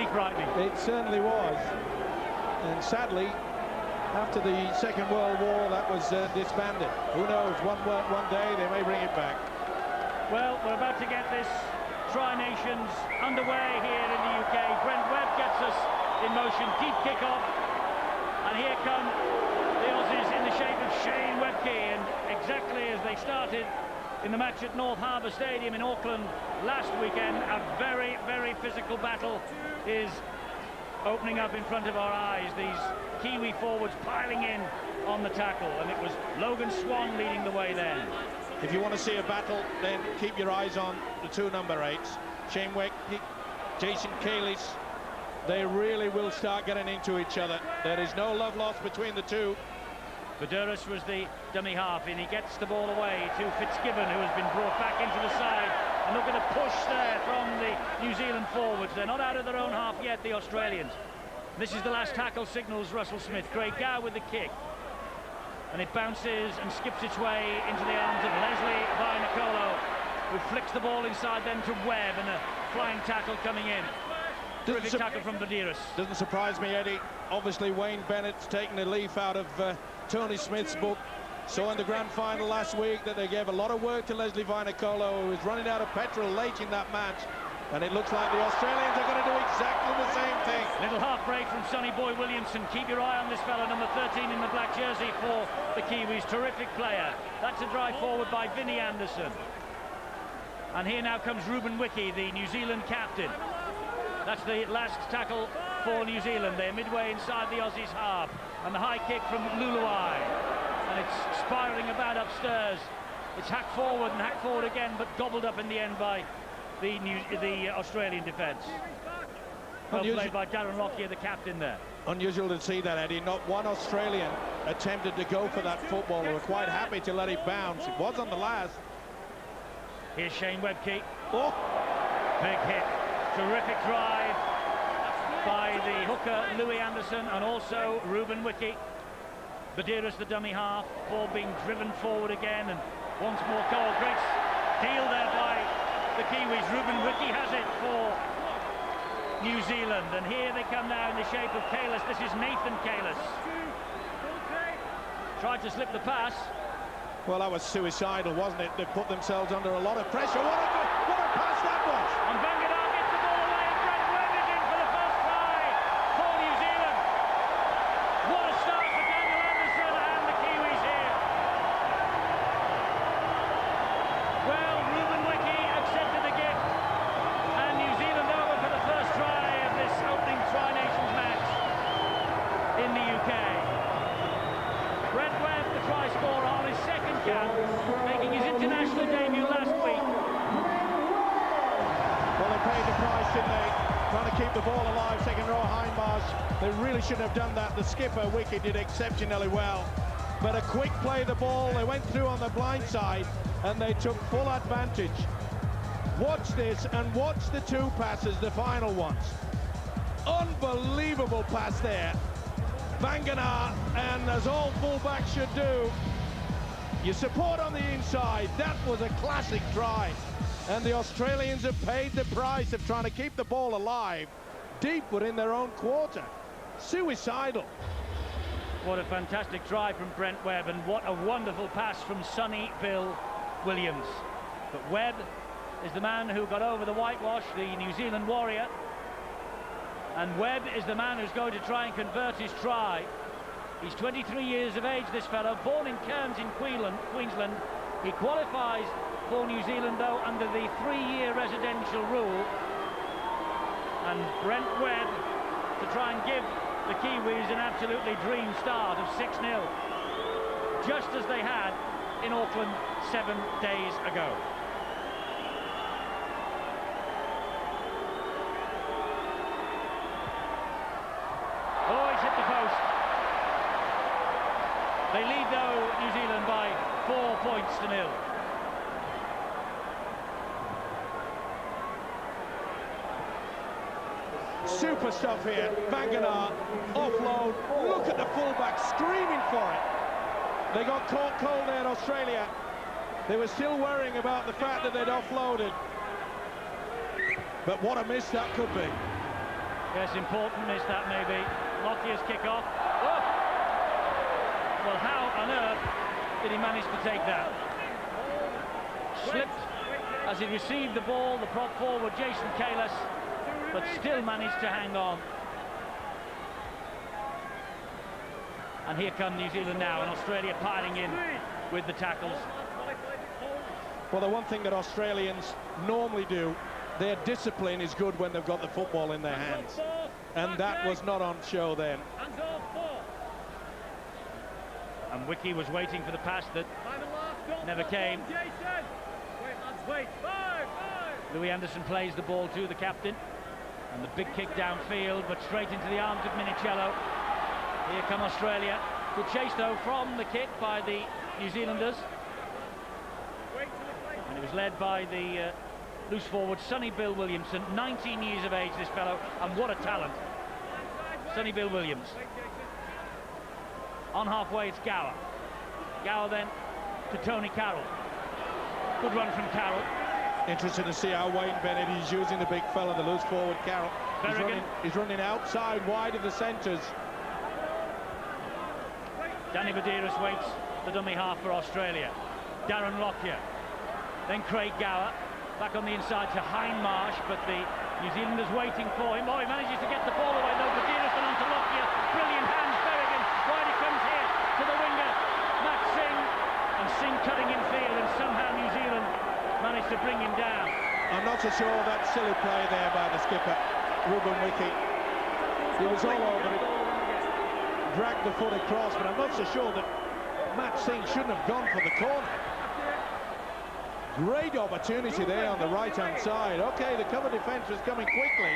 pretty frightening. It certainly was. And sadly, after the Second World War, that was disbanded. Who knows, one day they may bring it back. Well, we're about to get this Tri-Nations underway here in the UK. Brent Webb gets us in motion. Deep kick-off. And here come the Aussies in the shape of Shane Webke. And exactly as they started in the match at North Harbour Stadium in Auckland last weekend, a very, very physical battle is opening up in front of our eyes. These Kiwi forwards piling in on the tackle, and it was Logan Swan leading the way then. If you want to see a battle, then keep your eyes on the two number 8s, Shane Webke, Jason Kalis. They really will start getting into each other. There is no love lost between the two. Badouris was the dummy half, and he gets the ball away to Fitzgibbon, who has been brought back into the side. And look at a push there from the New Zealand forwards. They're not out of their own half yet, the Australians. This is the last tackle, signals Russell Smith. Craig Gow with the kick. And it bounces and skips its way into the arms of Leslie Vainicolo, who flicks the ball inside then to Webb, and a flying tackle coming in. Terrific tackle from Badouris. Doesn't surprise me, Eddie. Obviously, Wayne Bennett's taken a leaf out of Tony Smith's book. Saw in the grand final last week that they gave a lot of work to Leslie Vainicolo, who was running out of petrol late in that match. And it looks like the Australians are going to do exactly the same thing. Little half break from Sonny Boy Williamson. Keep your eye on this fella, number 13 in the black jersey for the Kiwis. Terrific player. That's a drive forward by Vinnie Anderson. And here now comes Ruben Wiki, the New Zealand captain. That's the last tackle for New Zealand. They're midway inside the Aussies' half. And the high kick from Luluai. And it's spiralling about upstairs. It's hacked forward and hacked forward again, but gobbled up in the end by the Australian defence. Well played by Darren Lockyer, the captain there. Unusual to see that, Eddie. Not one Australian attempted to go for that football. They were quite happy to let it bounce. It was on the last. Here's Shane Webke. Oh! Big hit. Terrific drive by the hooker, Louis Anderson, and also Ruben Wiki. Badouris, the dummy half. Ball being driven forward again, and once more goal. Great deal there by the Kiwis. Ruben Wiki has it for New Zealand, and here they come now in the shape of Kalis. This is Nathan Kalis. Tried to slip the pass. Well, that was suicidal, wasn't it? They put themselves under a lot of pressure. What a pass that was! And Bangadar gets the ball away, and Brent Webb is in for the first try for New Zealand. What a start for Daniel Anderson and the Kiwis here. Well, Ruben Wiki accepted the gift, and New Zealand over for the first try of this opening Tri-Nations match in the UK. Brent Webb, the try scorer, on his second cap, making his international debut last week. Well, they paid the price, didn't they? Trying to keep the ball alive, second row hindbars. They really shouldn't have done that. The skipper, Wiki, did exceptionally well. But a quick play of the ball, they went through on the blind side, and they took full advantage. Watch this, and watch the two passes, the final ones. Unbelievable pass there. Banganar, and as all fullbacks should do, you support on the inside. That was a classic try. And the Australians have paid the price of trying to keep the ball alive deep within their own quarter. Suicidal. What a fantastic try from Brent Webb, and what a wonderful pass from Sonny Bill Williams. But Webb is the man who got over the whitewash, the New Zealand warrior. And Webb is the man who's going to try and convert his try. He's 23 years of age, this fellow, born in Cairns in Queensland. He qualifies for New Zealand, though, under the 3-year residential rule. And Brent Webb to try and give the Kiwis an absolutely dream start of 6-0, just as they had in Auckland 7 days ago. Oh, he's hit the post. They lead, though, New Zealand by 4 points to 0. Super stuff here. Banganar, offload. Look at the fullback screaming for it. They got caught cold there in Australia. They were still worrying about the fact that they'd offloaded. But what a miss that could be. Yes, important miss that maybe. Lockyer's kick-off. Oh! Well, how on earth did he manage to take that? Slipped as he received the ball, the prop forward, Jason Kalis, but still managed to hang on. And here come New Zealand now, and Australia piling in with the tackles. Well, the one thing that Australians normally do, their discipline is good when they've got the football in their hands. And that was not on show then. And Wiki was waiting for the pass that never came. Louis Anderson plays the ball to the captain. And the big kick downfield, but straight into the arms of Minicello. Here come Australia. Good chase, though, from the kick by the New Zealanders. And it was led by the loose forward, Sonny Bill Williamson. 19 years of age, this fellow, and what a talent. Sonny Bill Williams. On halfway, it's Gower. Gower then to Tony Carroll. Good run from Carroll. Interesting to see how Wayne Bennett is using the big fella, the loose forward Carroll. He's running outside, wide of the centres. Danny Badiris waits the dummy half for Australia. Darren Lockyer. Then Craig Gower. Back on the inside to Hindmarsh, but the New Zealanders waiting for him. Oh, he manages to get the ball away, though. Badiris and on to Lockyer. Brilliant hands, Berrigan. Wide he comes here to the winger, Matt Singh. And Singh cutting in field, and somehow New Zealand managed to bring him down. I'm not so sure that silly play there by the skipper, Ruben Wiki. He was all over it, dragged the foot across, but I'm not so sure that Matt Singh shouldn't have gone for the corner. Great opportunity there on the right-hand side. Okay, the cover defence was coming quickly,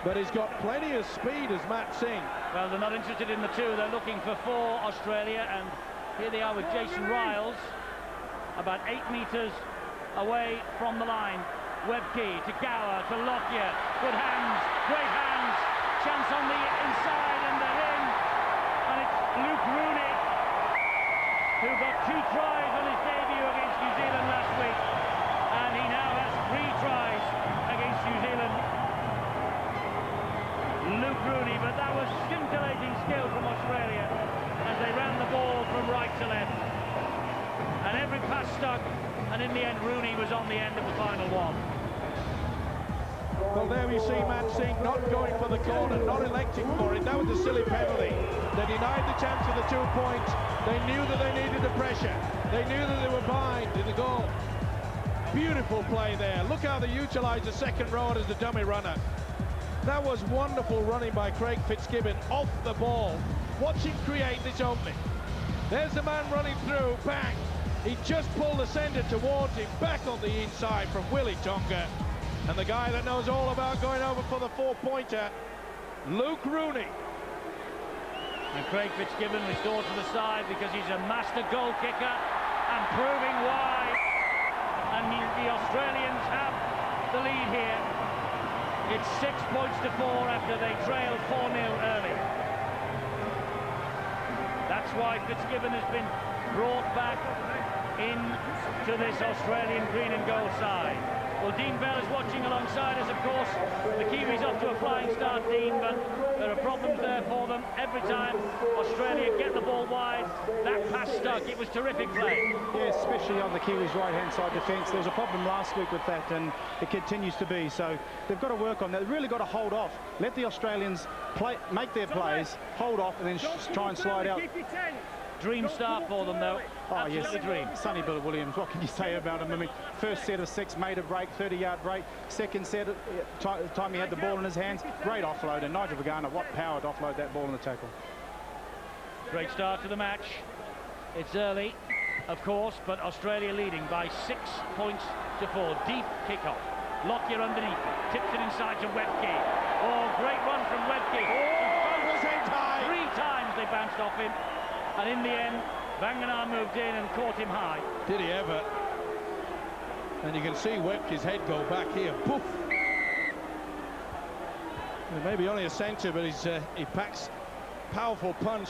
but he's got plenty of speed as Matt Singh. Well, they're not interested in the two, they're looking for 4 Australia, and here they are with Jason Riles, about 8 metres away from the line. Webke to Gower to Lockyer. Good hands, great hands. Chance on the inside, and they're in. And it's Luke Rooney, who got 2 tries on his debut against New Zealand last week. And he now has 3 tries against New Zealand. Luke Rooney, but that was scintillating skill from Australia as they ran the ball from right to left. And every pass stuck, and in the end Rooney was on the end of the final one. Well, there we see Matt Singh not going for the corner, not electing for it. That was a silly penalty. They denied the chance of the 2 points. They knew that they needed the pressure. They knew that they were behind in the goal. Beautiful play there. Look how they utilised the second row as the dummy runner. That was wonderful running by Craig Fitzgibbon off the ball. Watch him create this opening. There's the man running through, bang. He just pulled the centre towards him, back on the inside from Willie Tonga. And the guy that knows all about going over for the 4-pointer, Luke Rooney. And Craig Fitzgibbon restored to the side because he's a master goal kicker and proving why. And the Australians have the lead here. It's 6 points to 4 after they trailed 4-0 early. That's why Fitzgibbon has been brought back into this Australian green and gold side. Well, Dean Bell is watching alongside us, of course. The Kiwis off to a flying start, Dean, but there are problems there for them. Every time Australia get the ball wide, that pass stuck. It was terrific play. Yeah, especially on the Kiwis' right-hand side defence. There was a problem last week with that, and it continues to be. So they've got to work on that. They've really got to hold off. Let the Australians play, make their plays, hold off, and then try and slide out. Dream start for them, though. Oh, absolutely yes. Dream. Sonny Bill Williams, what can you say about him? I mean, first set of 6 made a break, 30-yard break. Second set, time he had the ball in his hands, great offload. And Nigel Vagana, what power to offload that ball in the tackle. Great start to the match. It's early, of course, but Australia leading by 6 points to 4. Deep kick-off. Lockyer underneath, tips it inside to Webke. Oh, great run from Webke. Oh, 3 times they bounced off him. And in the end, Vanganar moved in and caught him high. Did he ever? And you can see Webke's head go back here. Poof! Maybe only a centre, but he packs powerful punch.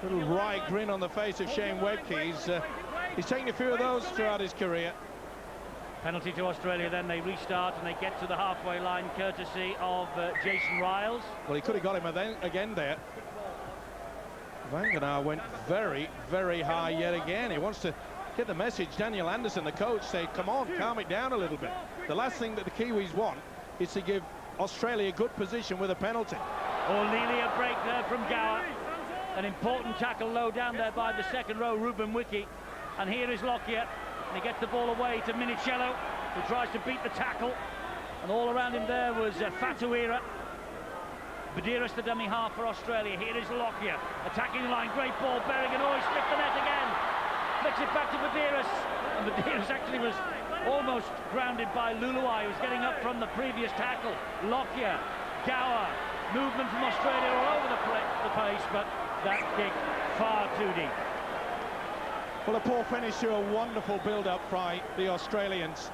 Little wry grin on the face of Shane Webke. He's taken a few of those throughout his career. Penalty to Australia, then they restart and they get to the halfway line courtesy of Jason Riles. Well, he could have got him again there. Vangenaar went very, very high yet again. He wants to get the message. Daniel Anderson, the coach, say, come on, calm it down a little bit. The last thing that the Kiwis want is to give Australia good position with a penalty. Nearly a break there from Gower. An important tackle low down there by the second row, Ruben Wiki. And here is Lockyer. And he gets the ball away to Minicello, who tries to beat the tackle. And all around him there was Fatuira. Badiris, the dummy half for Australia. Here is Lockyer, attacking the line. Great ball, Berrigan. Oh, he slipped the net again. Flicks it back to Badiris. And Badiris actually was almost grounded by Luluai, who was getting up from the previous tackle. Lockyer, Gower, movement from Australia all over the place, but that kick far too deep. Well, a poor finish to a wonderful build-up by the Australians.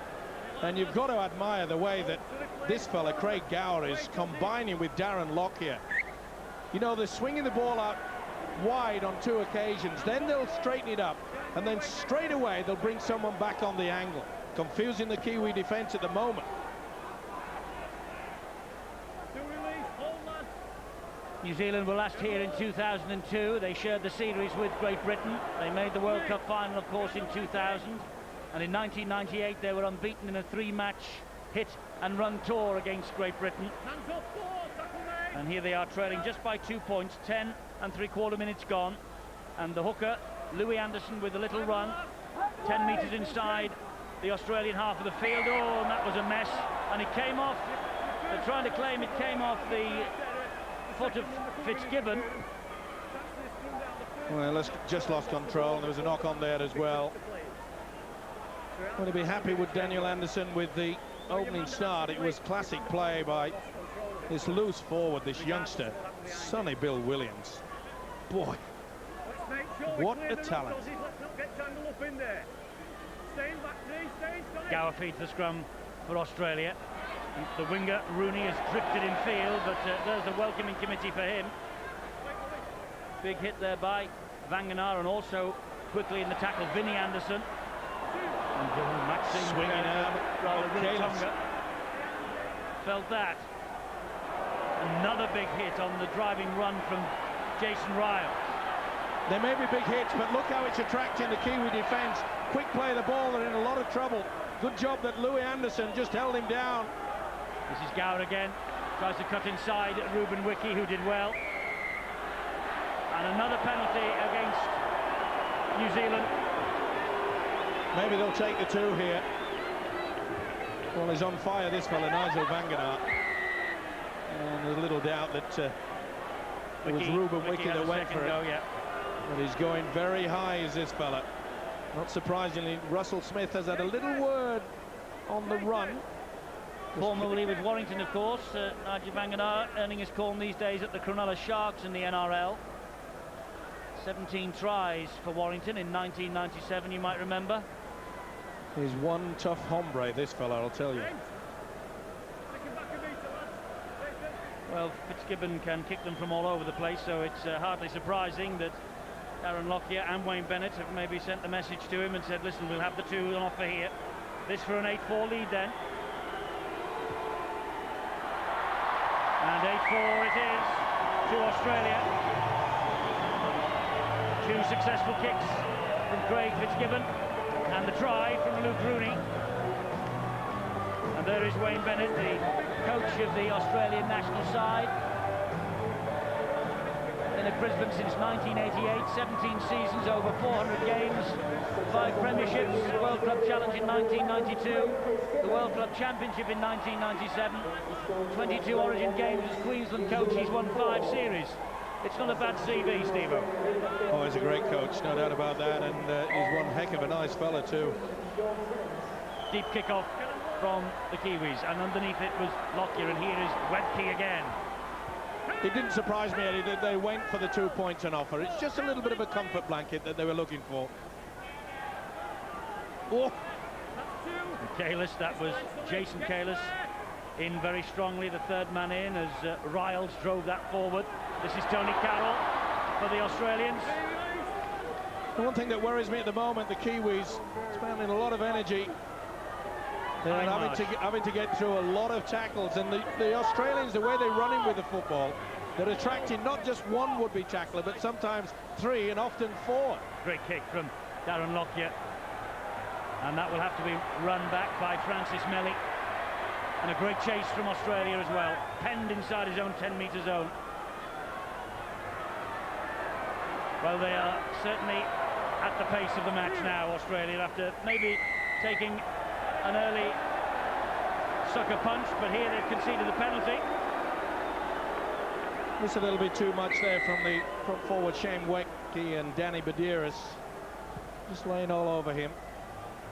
And you've got to admire the way that this fella, Craig Gower, is combining with Darren Lockyer. You know, they're swinging the ball out wide on 2 occasions, then they'll straighten it up, and then straight away they'll bring someone back on the angle, confusing the Kiwi defence at the moment. New Zealand were last here in 2002. They shared the series with Great Britain. They made the World Cup final, of course, in 2000. And in 1998, they were unbeaten in a 3-match hit and run tour against Great Britain. And here they are trailing just by 2 points, 10 3/4 minutes gone. And the hooker, Louis Anderson, with a little run, 10 metres inside the Australian half of the field. Oh, and that was a mess. And it came off, they're trying to claim it came off the foot of Fitzgibbon. Well, let's just lost control. There was a knock on there as well. Going to be happy with Daniel Anderson with the opening start. It was classic play by this loose forward, this youngster, Sonny Bill Williams. Boy, what a talent. Gower feeds the scrum for Australia. And the winger, Rooney, has drifted in field, but there's the welcoming committee for him. Big hit there by Vangenaar, and also quickly in the tackle, Vinnie Anderson. And Maxine swinging out. Tonga felt that. Another big hit on the driving run from Jason Riles. There may be big hits, but look how it's attracting the Kiwi defence. Quick play of the ball, they're in a lot of trouble. Good job that Louis Anderson just held him down. This is Gower again, tries to cut inside Ruben Wiki, who did well. And another penalty against New Zealand. Maybe they'll take the 2 here. Well, he's on fire, this fella, Nigel Vangenaar. And there's little doubt that it was Ruben Wiki that went for it. Yeah. But he's going very high, is this fella. Not surprisingly, Russell Smith has had a little word on the run. Formerly with Warrington, of course, Nigel Vangenaar earning his corn these days at the Cronulla Sharks in the NRL. 17 tries for Warrington in 1997, you might remember. He's one tough hombre, this fella, I'll tell you. Well, Fitzgibbon can kick them from all over the place, so it's hardly surprising that Darren Lockyer and Wayne Bennett have maybe sent the message to him and said, listen, we'll have the 2 on offer here. This for an 8-4 lead then. And 8-4 it is to Australia. 2 successful kicks from Craig Fitzgibbon and the try from Luke Rooney. And there is Wayne Bennett, the coach of the Australian national side. Been at Brisbane since 1988, 17 seasons, over 400 games, 5 premierships, World Club Challenge in 1992, the World Club Championship in 1997, 22 Origin games as Queensland coach. He's won 5 series. It's not a bad CV, Steve-O. Oh, he's a great coach, no doubt about that, and he's one heck of a nice fella too. Deep kick-off from the Kiwis, and underneath it was Lockyer, and here is Webke again. It didn't surprise me, Eddie, that they went for the 2 points on offer. It's just a little bit of a comfort blanket that they were looking for. Oh. Kalis, that was Jason Kalis in very strongly, the 3rd man in, as Riles drove that forward. This is Tony Carroll for the Australians. The one thing that worries me at the moment, the Kiwis spending a lot of energy They're having to get through a lot of tackles, and the Australians, the way they're running with the football, they're attracting not just one would-be tackler, but sometimes 3 and often 4. Great kick from Darren Lockyer, and that will have to be run back by Francis Melly. And a great chase from Australia as well, penned inside his own 10-metre zone. Well, they are certainly at the pace of the match now, Australia, after maybe taking an early sucker punch, but here they've conceded the penalty. Just a little bit too much there from the front forward Shane Wecky and Danny Badiris, just laying all over him.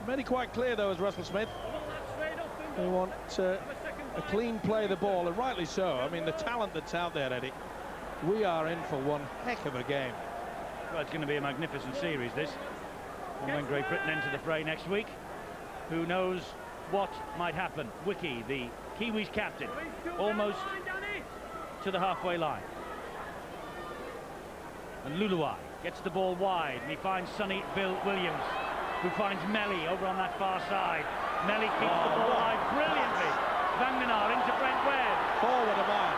Made it quite clear though, as Russell Smith, they want a clean play of the ball, and rightly so. I mean, the talent that's out there, Eddie, we are in for one heck of a game. Well, it's going to be a magnificent series, this. And when Great Britain enter the fray next week, who knows what might happen. Wiki, the Kiwis captain, almost to the halfway line. And Luluai gets the ball wide, and he finds Sonny Bill Williams, who finds Melly over on that far side. Melly keeps the ball alive brilliantly. Vangenaar into Brent Webb. Forward a man.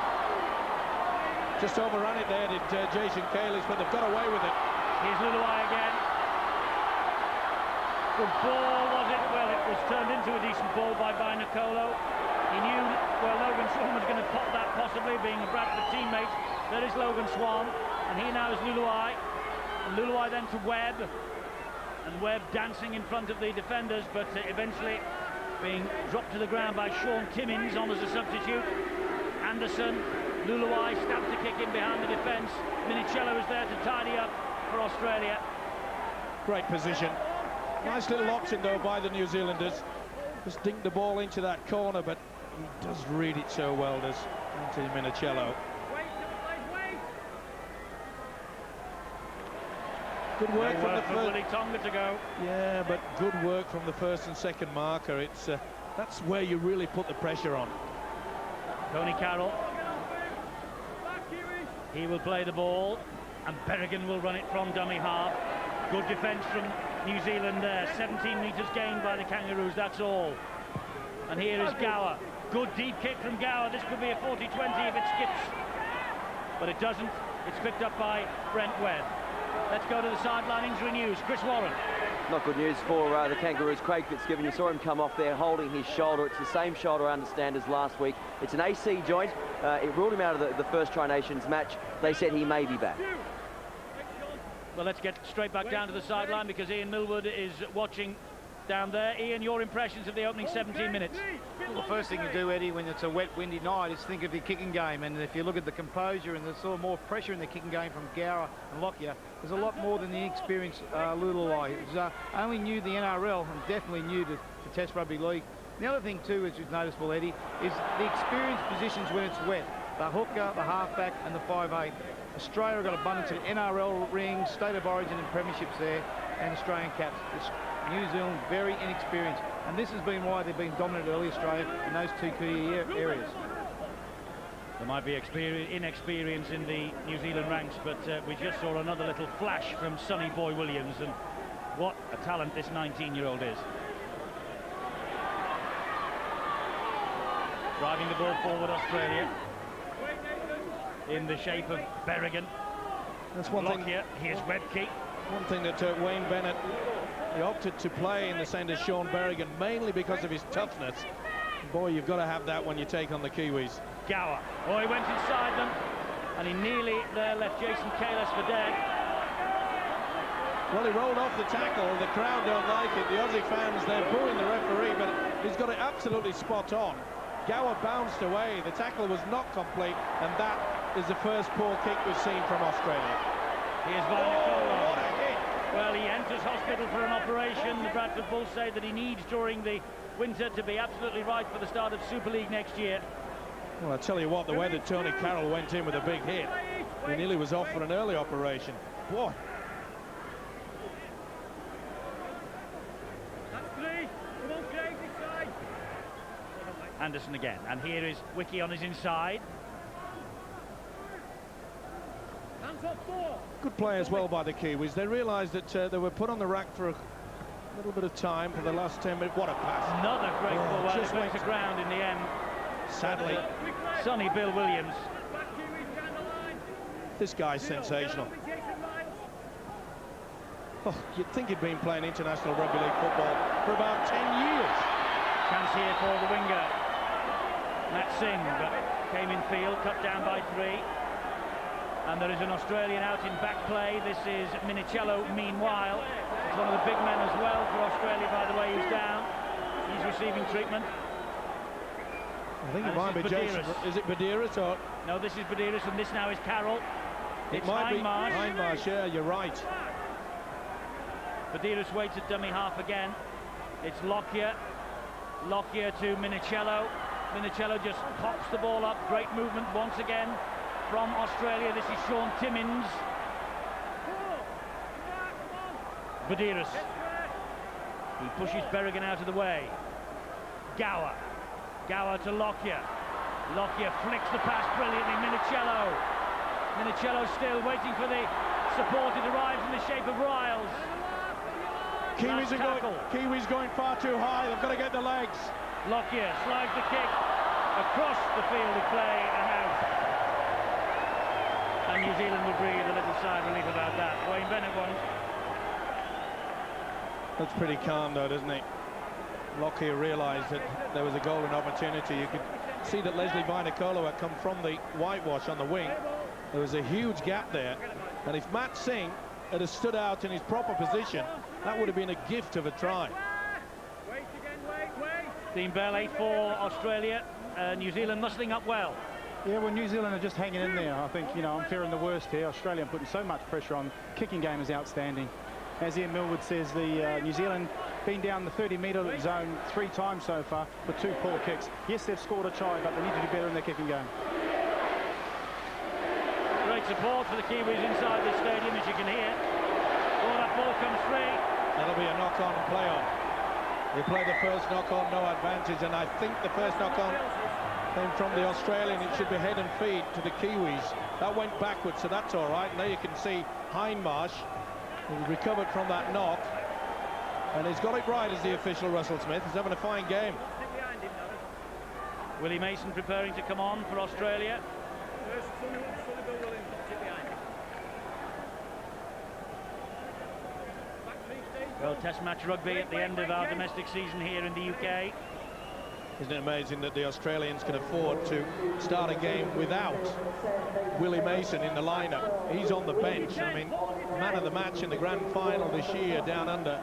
Just overrun it there, did Jason Kalish, but they've got away with it. Here's Luluai again. Good ball, was it? Well, it was turned into a decent ball by Nicolo. He knew, well, Logan Swan was going to pop that, possibly, being a Bradford teammate. There is Logan Swan, and he now is Luluai. And Luluai then to Webb. And Webb dancing in front of the defenders, but eventually being dropped to the ground by Sean Timmins on as a substitute. Anderson, Luluai stabs the kick in behind the defence. Minicello is there to tidy up for Australia. Great position. Nice little option though by the New Zealanders. Just dink the ball into that corner, but he does read it so well, does Anthony Minicello. Good work from the first. Tonga to go. Yeah, but good work from the first and second marker. It's that's where you really put the pressure on. Tony Carroll. He will play the ball, and Berrigan will run it from dummy half. Good defence from New Zealand there. 17 metres gained by the Kangaroos, that's all. And here is Gower. Good deep kick from Gower. This could be a 40-20 if it skips. But it doesn't. It's picked up by Brent Webb. Let's go to the sideline injury news. Chris Warren. Not good news for the Kangaroos. Craig Fitzgibbon, you saw him come off there holding his shoulder. It's the same shoulder, I understand, as last week. It's an AC joint. It ruled him out of the first Tri-Nations match. They said he may be back. Well, let's get straight back down to the sideline because Ian Millwood is watching down there. Ian, your impressions of the opening 17 minutes? Well, the first thing you do, Eddie, when it's a wet, windy night is think of the kicking game. And if you look at the composure and the sort of more pressure in the kicking game from Gower and Lockyer, there's a lot more than the inexperienced Luluai. Only new the NRL and definitely new to Test Rugby League. The other thing, too, which is noticeable, Eddie, is the experienced positions when it's wet. The hooker, the halfback and the 5'8". Australia have got abundance of NRL rings, State of Origin and premierships there, and Australian caps. New Zealand very inexperienced, and this has been why they've been dominant early Australia in those two key areas. There might be inexperience in the New Zealand ranks, but we just saw another little flash from Sonny Boy Williams, and what a talent this 19-year-old is. Driving the ball forward, Australia, in the shape of Berrigan. That's one thing. Here, here's Webke. One thing that Wayne Bennett, he opted to play in the centre, Sean Berrigan, mainly because of his toughness. Boy, you've got to have that when you take on the Kiwis. Gower. Oh, he went inside them, and he nearly there left Jason Kalish for dead. Well, he rolled off the tackle. The crowd don't like it. The Aussie fans, they're booing the referee, but he's got it absolutely spot on. Gower bounced away. The tackle was not complete, and that is the first poor kick we've seen from Australia. Here's Nicolo. What a hit! Well, he enters hospital for an operation. The Bradford Bulls say that he needs during the winter to be absolutely right for the start of Super League next year. Well, I tell you what, the way that Tony Carroll went in with a big hit, he nearly was off for an early operation. Boy. Anderson again, and here is Wiki on his inside. Good play as well by the Kiwis. They realised that they were put on the rack for A little bit of time for the last 10 minutes. What a pass. Another great ball. Well, just it went to went- ground in the end. Sadly, Sonny Bill Williams. this guy's sensational. Oh, you'd think he'd been playing international rugby league football for about 10 years. Chance here for the winger, Matt Singh, but came in field, cut down by 3. And there is an Australian out in back play. This is Minicello, meanwhile. He's one of the big men as well for Australia, by the way, who's down. He's receiving treatment. I think it might be Jason. Is it Badiris or? No, this is Badiris, and this now is Carroll. It might be Hindmarsh, yeah, you're right. Badiris waits at dummy half again. It's Lockyer. Lockyer to Minicello. Minicello just pops the ball up. Great movement once again from Australia. This is Sean Timmins. Badiris. He pushes Berrigan out of the way. Gower. Gower to Lockyer. Lockyer flicks the pass brilliantly. Minicello. Minicello still waiting for the support. It arrives in the shape of Riles. Kiwis going far too high. They've got to get the legs. Lockyer slides the kick across the field of play and out. And New Zealand will breathe a little sigh of relief about that. Wayne Bennett won't. That's pretty calm though, doesn't he? Lockyer realised that there was a golden opportunity. You could see that Leslie Vainikolo had come from the whitewash on the wing. There was a huge gap there, and if Matt Singh had stood out in his proper position, that would have been a gift of a try. Dean Bell, 8 for Australia. New Zealand muscling up well. Yeah, well, New Zealand are just hanging in there. I think, you know, I'm fearing the worst here. Australia putting so much pressure on. Kicking game is outstanding. As Ian Millwood says, the New Zealand been down the 30-metre zone 3 times so far with 2 poor kicks. Yes, they've scored a try, but they need to do better in their kicking game. Great support for the Kiwis inside the stadium, as you can hear. Oh, that ball comes free. That'll be a knock-on and play on. They play the first knock-on, no advantage, and I think the first knock-on came from the Australian. It should be head and feet to the Kiwis. That went backwards, so that's all right. And there you can see Hindmarsh, who recovered from that knock. And he's got it right as the official, Russell Smith. He's having a fine game. Willie Mason preparing to come on for Australia. Well, Test match rugby at the end of our domestic season here in the UK. Isn't it amazing that the Australians can afford to start a game without Willie Mason in the lineup? He's on the bench. I mean, man of the match in the grand final this year down under.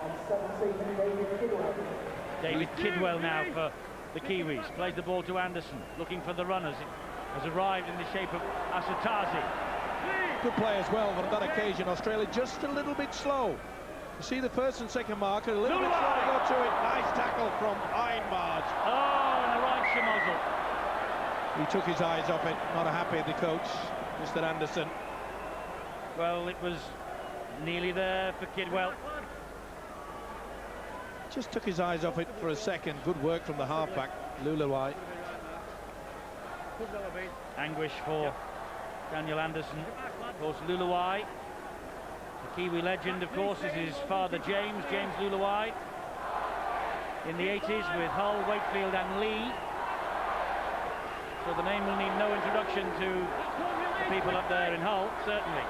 David Kidwell now for the Kiwis. Plays the ball to Anderson, looking for the runners. It has arrived in the shape of Asatazi. Good play as well, but on that occasion, Australia just a little bit slow. You see the first and second marker, a little bit slow to go to it. Nice tackle from Hindmarsh. Oh, and the right schmozzle. He took his eyes off it. Not happy, the coach, Mr. Anderson. Well, it was nearly there for Kidwell. Just took his eyes off it for a second. Good work from the halfback, Luluai. Anguish for Daniel Anderson. Of course, Luluai. The Kiwi legend, of course, is his father, James Luluai. In the 80s with Hull, Wakefield and Lee. So the name will need no introduction to the people up there in Hull, certainly.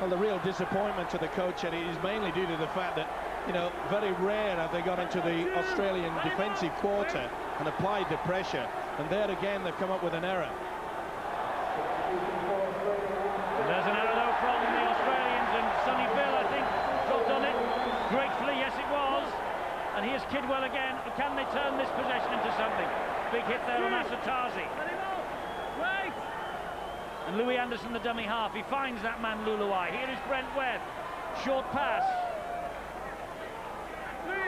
Well, the real disappointment to the coach, and it is mainly due to the fact that, you know, very rare have they got into the Australian defensive quarter and applied the pressure. And there again, they've come up with an error. There's an error though from the Australians, and Sonny Bill, I think, dropped on it. Gratefully, yes it was. And here's Kidwell again. Can they turn this possession into something? Big hit there on Asatazi. And Louis Anderson, the dummy half. He finds that man Luluai. Here is Brent Webb. Short pass.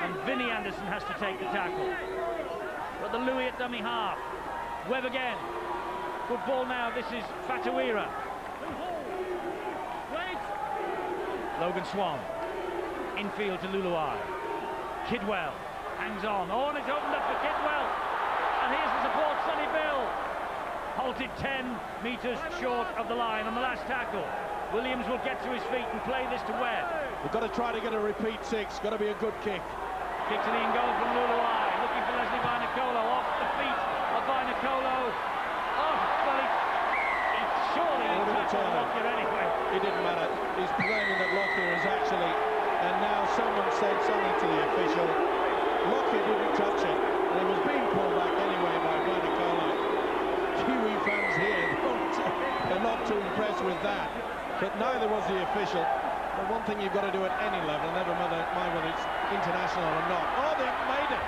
And Vinnie Anderson has to take the tackle. But the Louis at dummy half. Webb again. Good ball now. This is Fatuira. Logan Swan. Infield to Luluai. Kidwell hangs on. Oh, and it's opened up for Kidwell. And here's the support, Sonny Bill. Halted 10 metres short of the line on the last tackle. Williams will get to his feet and play this to Webb. We've got to try to get a repeat six. Got to be a good kick. Kick to the in goal from Luluai. Looking for Leslie Vinacolo. Off the feet of Vinacolo. Oh, well, he surely tackled Lockyer anyway. It didn't matter. He's claiming that Lockyer is actually, and now someone said something to the official. Lockyer didn't touch it. And it was being pulled back anyway by Vinacolo. Kiwi fans here, they're not too impressed with that. But neither was the official. But one thing you've got to do at any level, never mind whether it's international or not. Oh, they've made it.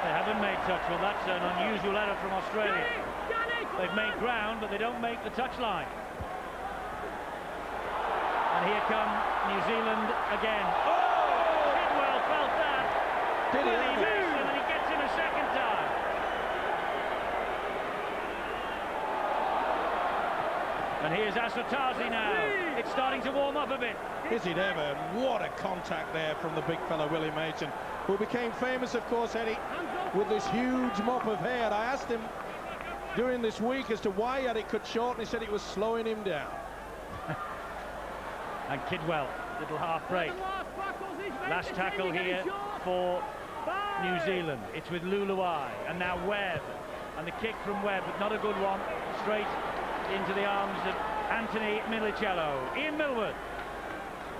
They haven't made touch. Well, that's an unusual error from Australia. They've made ground, but they don't make the touchline. And here come New Zealand again. Oh, Tidwell felt that. Did he? And he gets him a second time. And here's Asotasi now. It's starting to warm up a bit. Is it ever? What a contact there from the big fella, Willie Mason, who became famous, of course, Eddie, with this huge mop of hair. I asked him during this week as to why he had it cut short, and he said it was slowing him down. And Kidwell, little half break. Last tackle here for New Zealand. It's with Luluai, and now Webb. And the kick from Webb, but not a good one. Straight into the arms of Anthony Milicello. Ian Millward.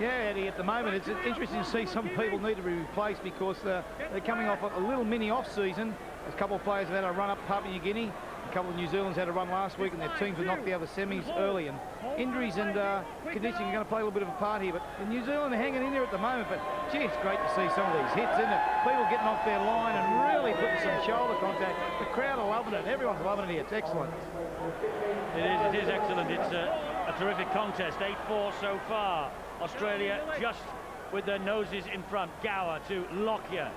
Yeah, Eddie, at the moment it's interesting to see some people need to be replaced because they're coming off a little mini off-season. A couple of players have had a run up Papua New Guinea. A couple of New Zealanders had a run last week, and their teams were knocked out of the semis early. And injuries and conditioning are going to play a little bit of a part here. But New Zealand are hanging in there at the moment. But gee, it's great to see some of these hits, isn't it? People getting off their line and really putting some shoulder contact. The crowd are loving it. Everyone's loving it here. It's excellent. It is excellent. It's a terrific contest. 8-4 so far. Australia just with their noses in front. Gower to Lockyer.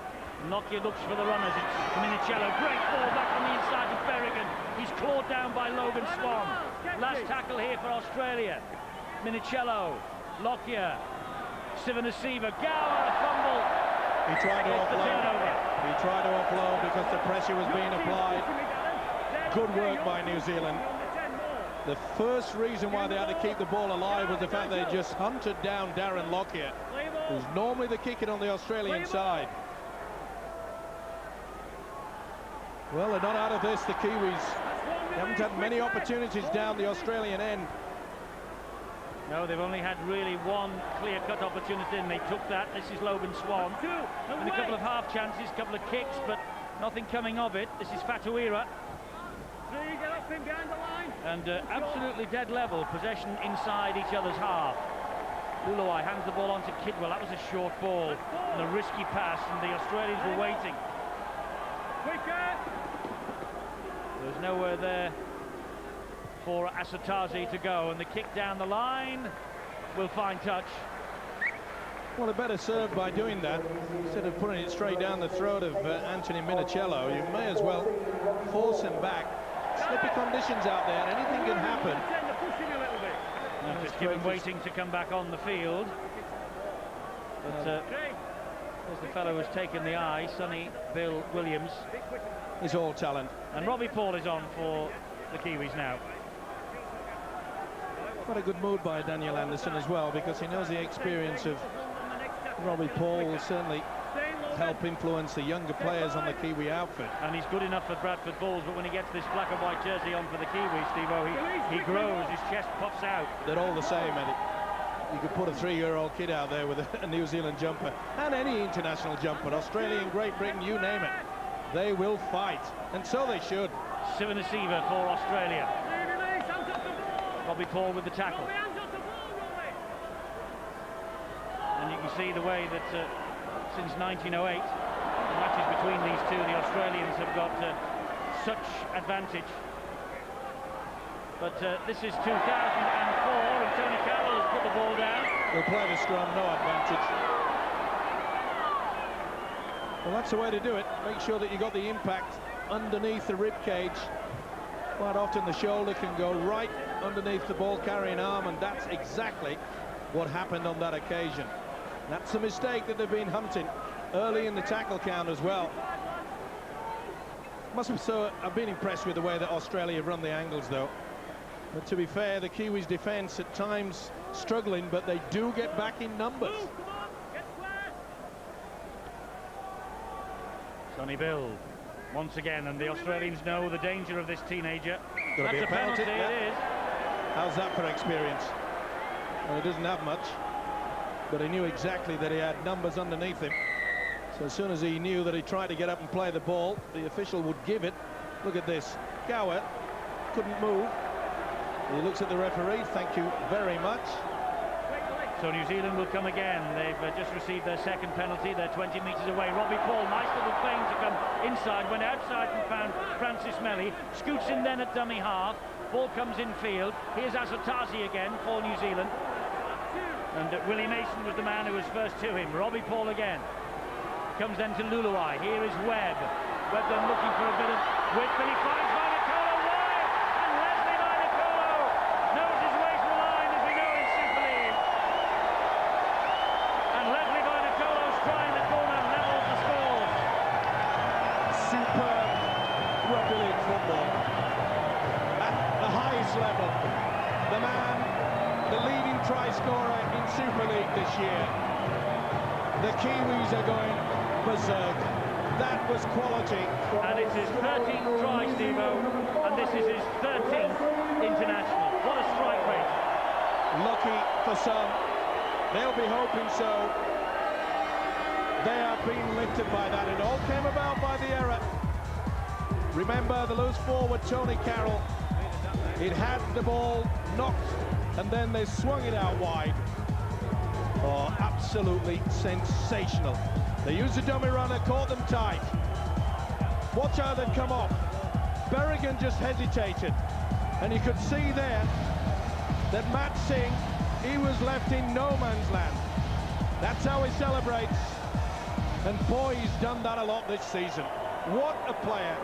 Lockyer looks for the runners. It's Minicello. Great ball back from the inside to Berrigan. He's clawed down by Logan Swan. Last tackle here for Australia. Minicello. Lockyer. Sivanasiva. Gower, a fumble. He tried to offload. He tried to offload because the pressure was being applied. Good work by New Zealand. The first reason why they had to keep the ball alive was the fact they just hunted down Darren Lockyer, who's normally the kicker on the Australian side. Well, they're not out of this, the Kiwis. They haven't had many opportunities down the Australian end. No, they've only had really one clear-cut opportunity, and they took that. This is Logan Swan. And a couple of half chances, a couple of kicks, but nothing coming of it. This is Fatuira. And absolutely dead level, possession inside each other's half. Luluai hands the ball on to Kidwell. That was a short ball and a risky pass, and the Australians were waiting. There's nowhere there for Asotasi to go, and the kick down the line will find touch. Well, they better serve by doing that. Instead of putting it straight down the throat of Anthony Minicello, you may as well force him back. Slippy conditions out there, and anything can happen. And just give him waiting to come back on the field. But there's the fellow who's taken the eye, Sonny Bill Williams. He's all talent. And Robbie Paul is on for the Kiwis now. Quite a good mood by Daniel Anderson as well, because he knows the experience of Robbie Paul will certainly help influence the younger players on the Kiwi outfit. And he's good enough for Bradford Bulls, but when he gets this black and white jersey on for the Kiwis, Steve-O, he grows, his chest puffs out. They're all the same, Eddie. You could put a 3-year-old kid out there with a New Zealand jumper, and any international jumper, Australia, Great Britain, you name it. They will fight, and so they should. Sivanasiva for Australia. Robbie Paul with the tackle. And you can see the way that since 1908, the matches between these two, the Australians have got such advantage. But this is 2004, and Tony Carroll has put the ball down. They'll play the scrum, no advantage. Well, that's the way to do it. Make sure that you got the impact underneath the rib cage. Quite often the shoulder can go right underneath the ball carrying arm, and that's exactly what happened on that occasion. That's a mistake that they've been hunting early in the tackle count as well. I've been impressed with the way that Australia run the angles, though. But to be fair, the Kiwis' defence at times struggling, but they do get back in numbers. Sonny Bill once again, and the Australians know the danger of this teenager. Gonna be That's a penalty. It is. How's that for experience? Well, he doesn't have much, but he knew exactly that he had numbers underneath him. So as soon as he knew that he tried to get up and play the ball, the official would give it. Look at this. Gower couldn't move. He looks at the referee. Thank you very much. So New Zealand will come again. They've just received their second penalty. They're 20 metres away. Robbie Paul, nice little feint to come inside, went outside and found Francis Melly. Scoots in then at dummy half. Ball comes in field. Here's Asotasi again for New Zealand. And Willie Mason was the man who was first to him. Robbie Paul again. Comes then to Luluai. Here is Webb. Webb then looking for a bit of width, and he finds Vainikolo wide. And Leslie Vainikolo knows his way to the line, as we know in Super League. And Leslie Vainikolo's try in the corner levels the scores. Superb rugby league football at the highest level. The man, the leading try scorer in Super League this year. The Kiwis are going berserk. That was quality. And it's his 13th try, Steve-O, and this is his 13th international. What a strike rate. Lucky for some. They'll be hoping so. They are being lifted by that. It all came about by the error. Remember the loose forward, Tony Carroll. It had the ball knocked, and then they swung it out wide. Oh, absolutely sensational. They used a dummy runner, caught them tight. Watch how they'd come off. Berrigan just hesitated. And you could see there that Matt Singh, he was left in no man's land. That's how he celebrates. And boy, he's done that a lot this season. What a player.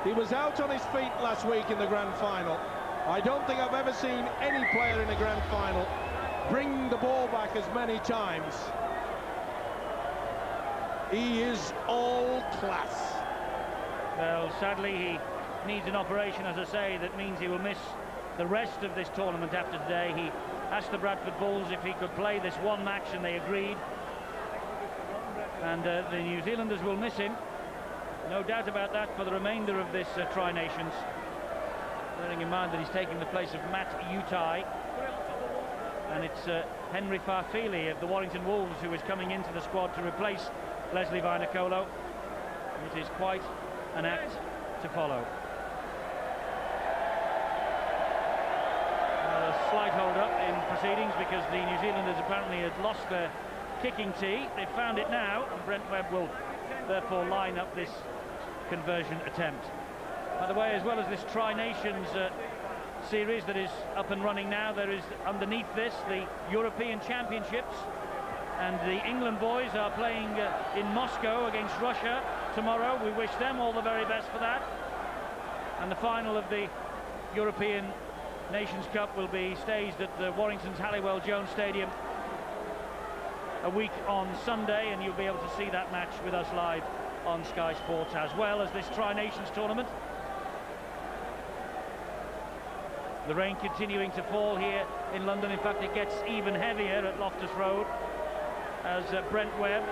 He was out on his feet last week in the grand final. I don't think I've ever seen any player in a grand final bring the ball back as many times. He is all class. Well, sadly, he needs an operation, as I say, that means he will miss the rest of this tournament after today. He asked the Bradford Bulls if he could play this one match, and they agreed. And the New Zealanders will miss him. No doubt about that for the remainder of this Tri-Nations. Bearing in mind that he's taking the place of Matt Utai. And it's Henry Farfili of the Warrington Wolves who is coming into the squad to replace Leslie Vainikolo. It is quite an act to follow. A slight hold-up in proceedings because the New Zealanders apparently had lost their kicking tee. They've found it now, and Brent Webb will therefore line up this conversion attempt. By the way, as well as this Tri-Nations series that is up and running now, there is underneath this the European Championships, and the England boys are playing in Moscow against Russia tomorrow. We wish them all the very best for that. And the final of the European Nations Cup will be staged at the Warrington's Halliwell Jones Stadium a week on Sunday, and you'll be able to see that match with us live on Sky Sports, as well as this Tri-Nations tournament. The rain continuing to fall here in London. In fact, it gets even heavier at Loftus Road as Brent Webb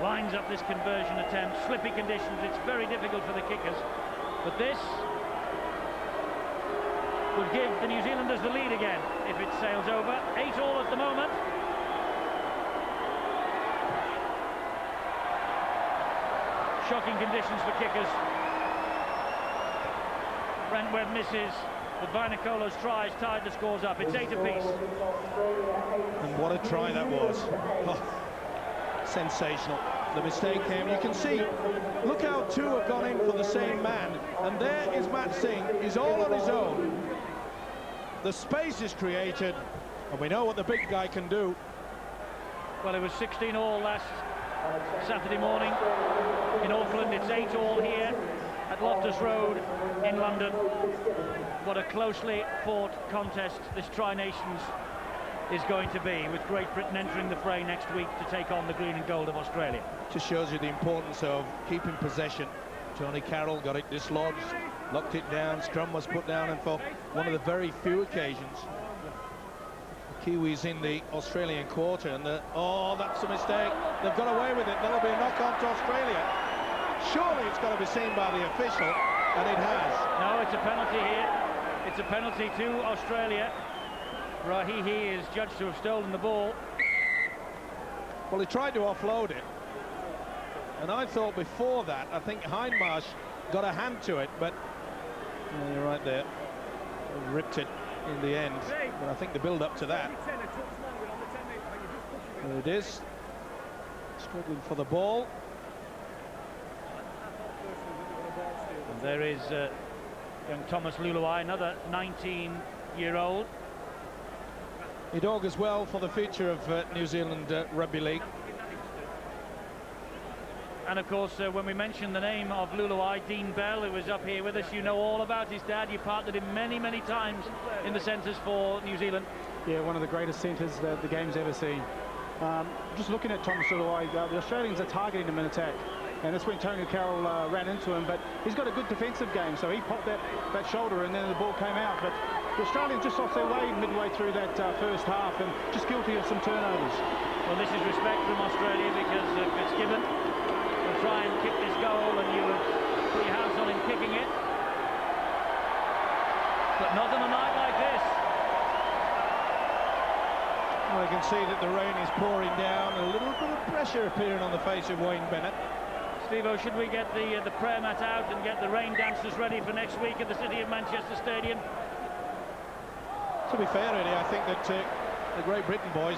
lines up this conversion attempt. Slippy conditions, it's very difficult for the kickers, but this would give the New Zealanders the lead again if it sails over. 8-all at the moment. Shocking conditions for kickers. Brent Webb misses, but Vainikolo's tries tied the scores up. It's 8 apiece. And what a try that was. Oh, sensational. The mistake came. You can see, look how two have gone in for the same man. And there is Matt Singh. He's all on his own. The space is created, and we know what the big guy can do. Well, it was 16-all last Saturday morning in Auckland. It's 8-all here at Loftus Road in London. What a closely fought contest this Tri-Nations is going to be, with Great Britain entering the fray next week to take on the green and gold of Australia. Just shows you the importance of keeping possession. Tony Carroll got it dislodged. locked it down, scrum was put down, and for one of the very few occasions, the Kiwis in the Australian quarter, and oh, that's a mistake. They've got away with it. There'll be a knock-on to Australia. Surely it's got to be seen by the official, and it has. No, it's a penalty here. It's a penalty to Australia. Rahihi is judged to have stolen the ball. Well, he tried to offload it, and I thought before that, I think Hindmarsh got a hand to it, but you're right there. They ripped it in the end, but I think the build up to that. There it is. Struggling for the ball. And there is young Thomas Luluai, another 19-year-old. It augurs well for the future of New Zealand Rugby League. And of course, when we mention the name of Luluai, Dean Bell, who was up here with us, you know all about his dad. You partnered him many, many times in the centres for New Zealand. Yeah, one of the greatest centres that the game's ever seen. Just looking at Thomas Luluai, the Australians are targeting him in attack. And that's when Tony Carroll ran into him, but he's got a good defensive game, so he popped that shoulder and then the ball came out. But the Australians just lost their way midway through that first half and just guilty of some turnovers. Well, this is respect from Australia, because Fitzgibbon will try and kick this goal, and you would put your hands on him kicking it. But not on a night like this. Well, I can see that the rain is pouring down, a little bit of pressure appearing on the face of Wayne Bennett. Steve-O, should we get the prayer mat out and get the rain dancers ready for next week at the City of Manchester Stadium? To be fair, Eddie, I think that the Great Britain boys,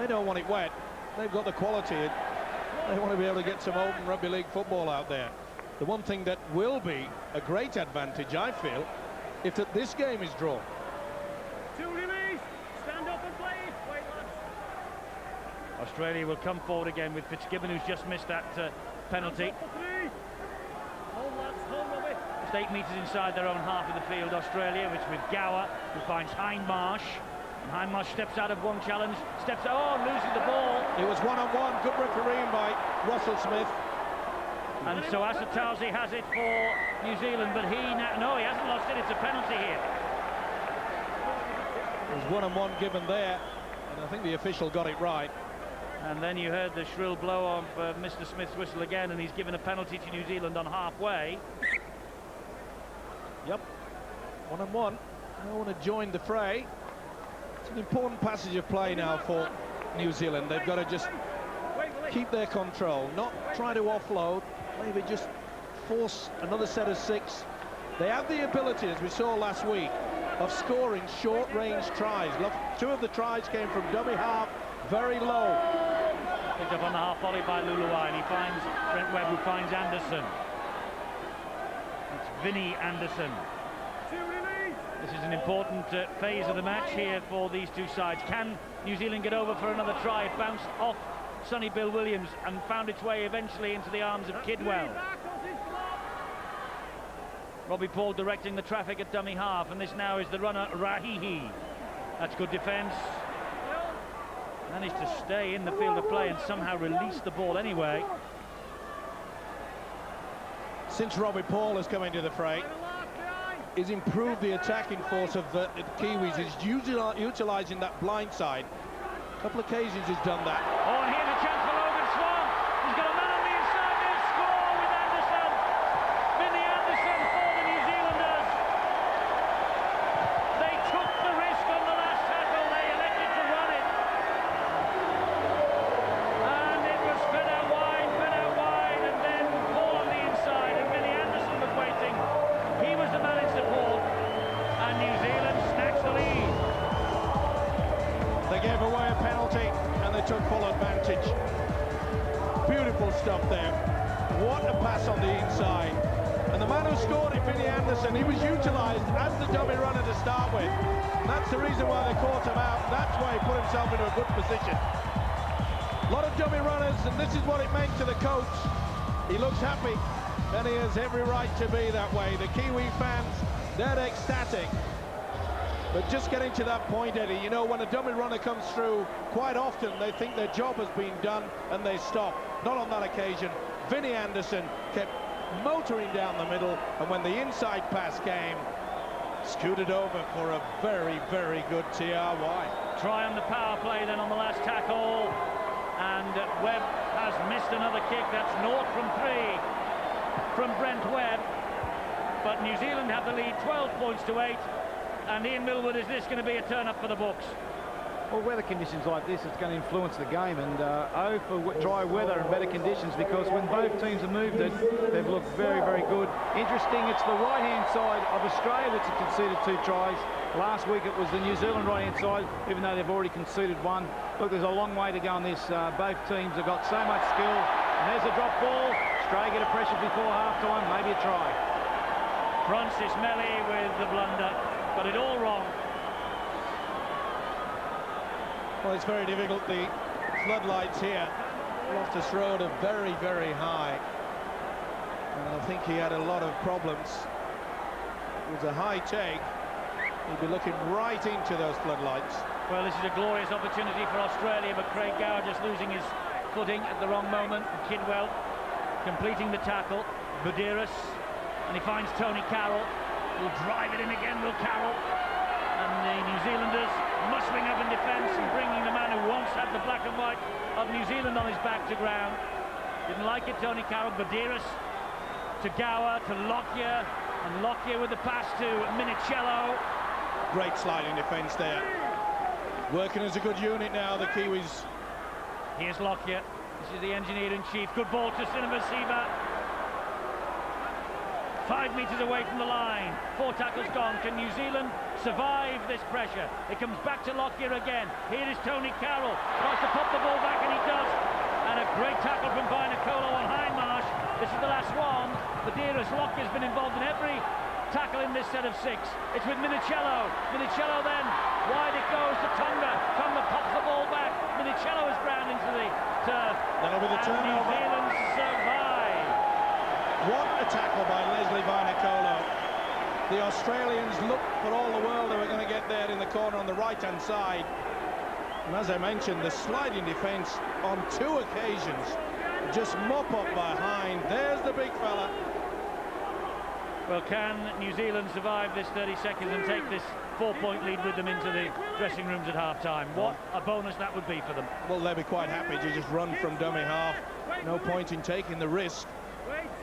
they don't want it wet. They've got the quality. They want to be able to get some open rugby league football out there. The one thing that will be a great advantage, I feel, if this game is drawn. To release, stand up and play. Wait, lads. Australia will come forward again with Fitzgibbon, who's just missed that penalty. Just 8 metres inside their own half of the field, Australia, which with Gower, who finds Hindmarsh. And Hindmarsh steps out of one challenge, steps out, oh, loses the ball. It was one-on-one, good refereeing by Russell Smith. And so Asatazi has it for New Zealand, but no, he hasn't lost it, it's a penalty here. There's one-on-one given there, and I think the official got it right. And then you heard the shrill blow of Mr. Smith's whistle again, and he's given a penalty to New Zealand on halfway. Yep, one-on-one. No one had joined the fray. It's an important passage of play now for New Zealand. They've got to just keep their control, not try to offload, maybe just force another set of 6. They have the ability, as we saw last week, of scoring short-range tries. Look, 2 of the tries came from dummy half, very low. Picked up on the half volley by Luluai, and he finds Brent Webb, who finds Anderson. It's Vinnie Anderson. This is an important phase of the match here for these two sides. Can New Zealand get over for another try? It bounced off Sonny Bill Williams and found its way eventually into the arms of Kidwell. Robbie Paul directing the traffic at dummy half, and this now is the runner Rahihi. That's good defence. Managed to stay in the field of play and somehow release the ball anyway. Since Robbie Paul has come into the fray, he's improved the attacking force of the Kiwis. He's utilising that blind side. A couple of occasions he's done that. Oh, and here's a chance for Logan Swan. He's got a man on the inside there. Score with Anderson. Vinnie Anderson for the New Zealanders. They took the risk on the last tackle. They elected to run it. And it was fed out wide, and then Paul on the inside, and Vinnie Anderson was waiting. He was the man in support, and New Zealand snatched the lead. They gave away a penalty, and they took full advantage. Beautiful stuff there. What a pass on the inside. And the man who scored it, Vinnie Anderson, he was utilised as the dummy runner to start with. And that's the reason why they caught him out. That's why he put himself into a good position. A lot of dummy runners, and this is what it meant to the coach. He looks happy, and he has every right to be that way. The Kiwi fans, they're ecstatic. But just getting to that point, Eddie, you know, when a dummy runner comes through, quite often they think their job has been done and they stop. Not on that occasion. Vinnie Anderson kept motoring down the middle, and when the inside pass came, scooted over for a very, very good TRY. Try on the power play then on the last tackle, and Webb has missed another kick. That's 0 from 3 from Brent Webb, but New Zealand have the lead 12 points to 8. And Ian Millwood, is this going to be a turn up for the books? Well, weather conditions like this, it's going to influence the game, and for dry weather and better conditions, because when both teams have moved it, they've looked very, very good. Interesting, it's the right-hand side of Australia that's conceded 2 tries. Last week it was the New Zealand right-hand side, even though they've already conceded 1. Look, there's a long way to go on this. Both teams have got so much skill. And there's a drop ball. Australia get a pressure before half-time, maybe a try. Francis Melly with the blunder, got it all wrong. Well, it's very difficult. The floodlights here, Loftus Road, are very, very high. And I think he had a lot of problems. It was a high take. He'd be looking right into those floodlights. Well, this is a glorious opportunity for Australia, but Craig Gower just losing his footing at the wrong moment. Kidwell completing the tackle. Budiris, and he finds Tony Carroll. Will drive it in again, will Carroll. And the New Zealanders muscling up in defence and bringing the man who once had the black and white of New Zealand on his back to ground. Didn't like it, Tony Carroll. Budiris to Gower, to Lockyer, and Lockyer with the pass to Minicello. Great sliding defence there. Working as a good unit now, the Kiwis. Here's Lockyer. This is the engineer-in-chief. Good ball to Sinavasiva. 5 metres away from the line. 4 tackles gone. Can New Zealand survive this pressure? It comes back to Lockyer again. Here is Tony Carroll. Tries to pop the ball back, and he does. And a great tackle from Vinacolo on Hindmarsh. This is the last one. Budiris, Lockyer's been involved in every tackle in this set of 6. It's with Minicello. Minicello then. Wide it goes to Tonga. Tonga pops the ball back. Minicello is ground into the turf. That'll be the turnover. New Zealand survive. What a tackle by Leslie Vinacolo. The Australians looked for all the world they were going to get there in the corner on the right-hand side. And as I mentioned, the sliding defence on 2 occasions. Just mop up behind. There's the big fella. Well, can New Zealand survive this 30 seconds and take this 4-point lead with them into the dressing rooms at half-time? What a bonus that would be for them. Well, they'll be quite happy to just run from dummy half. No point in taking the risk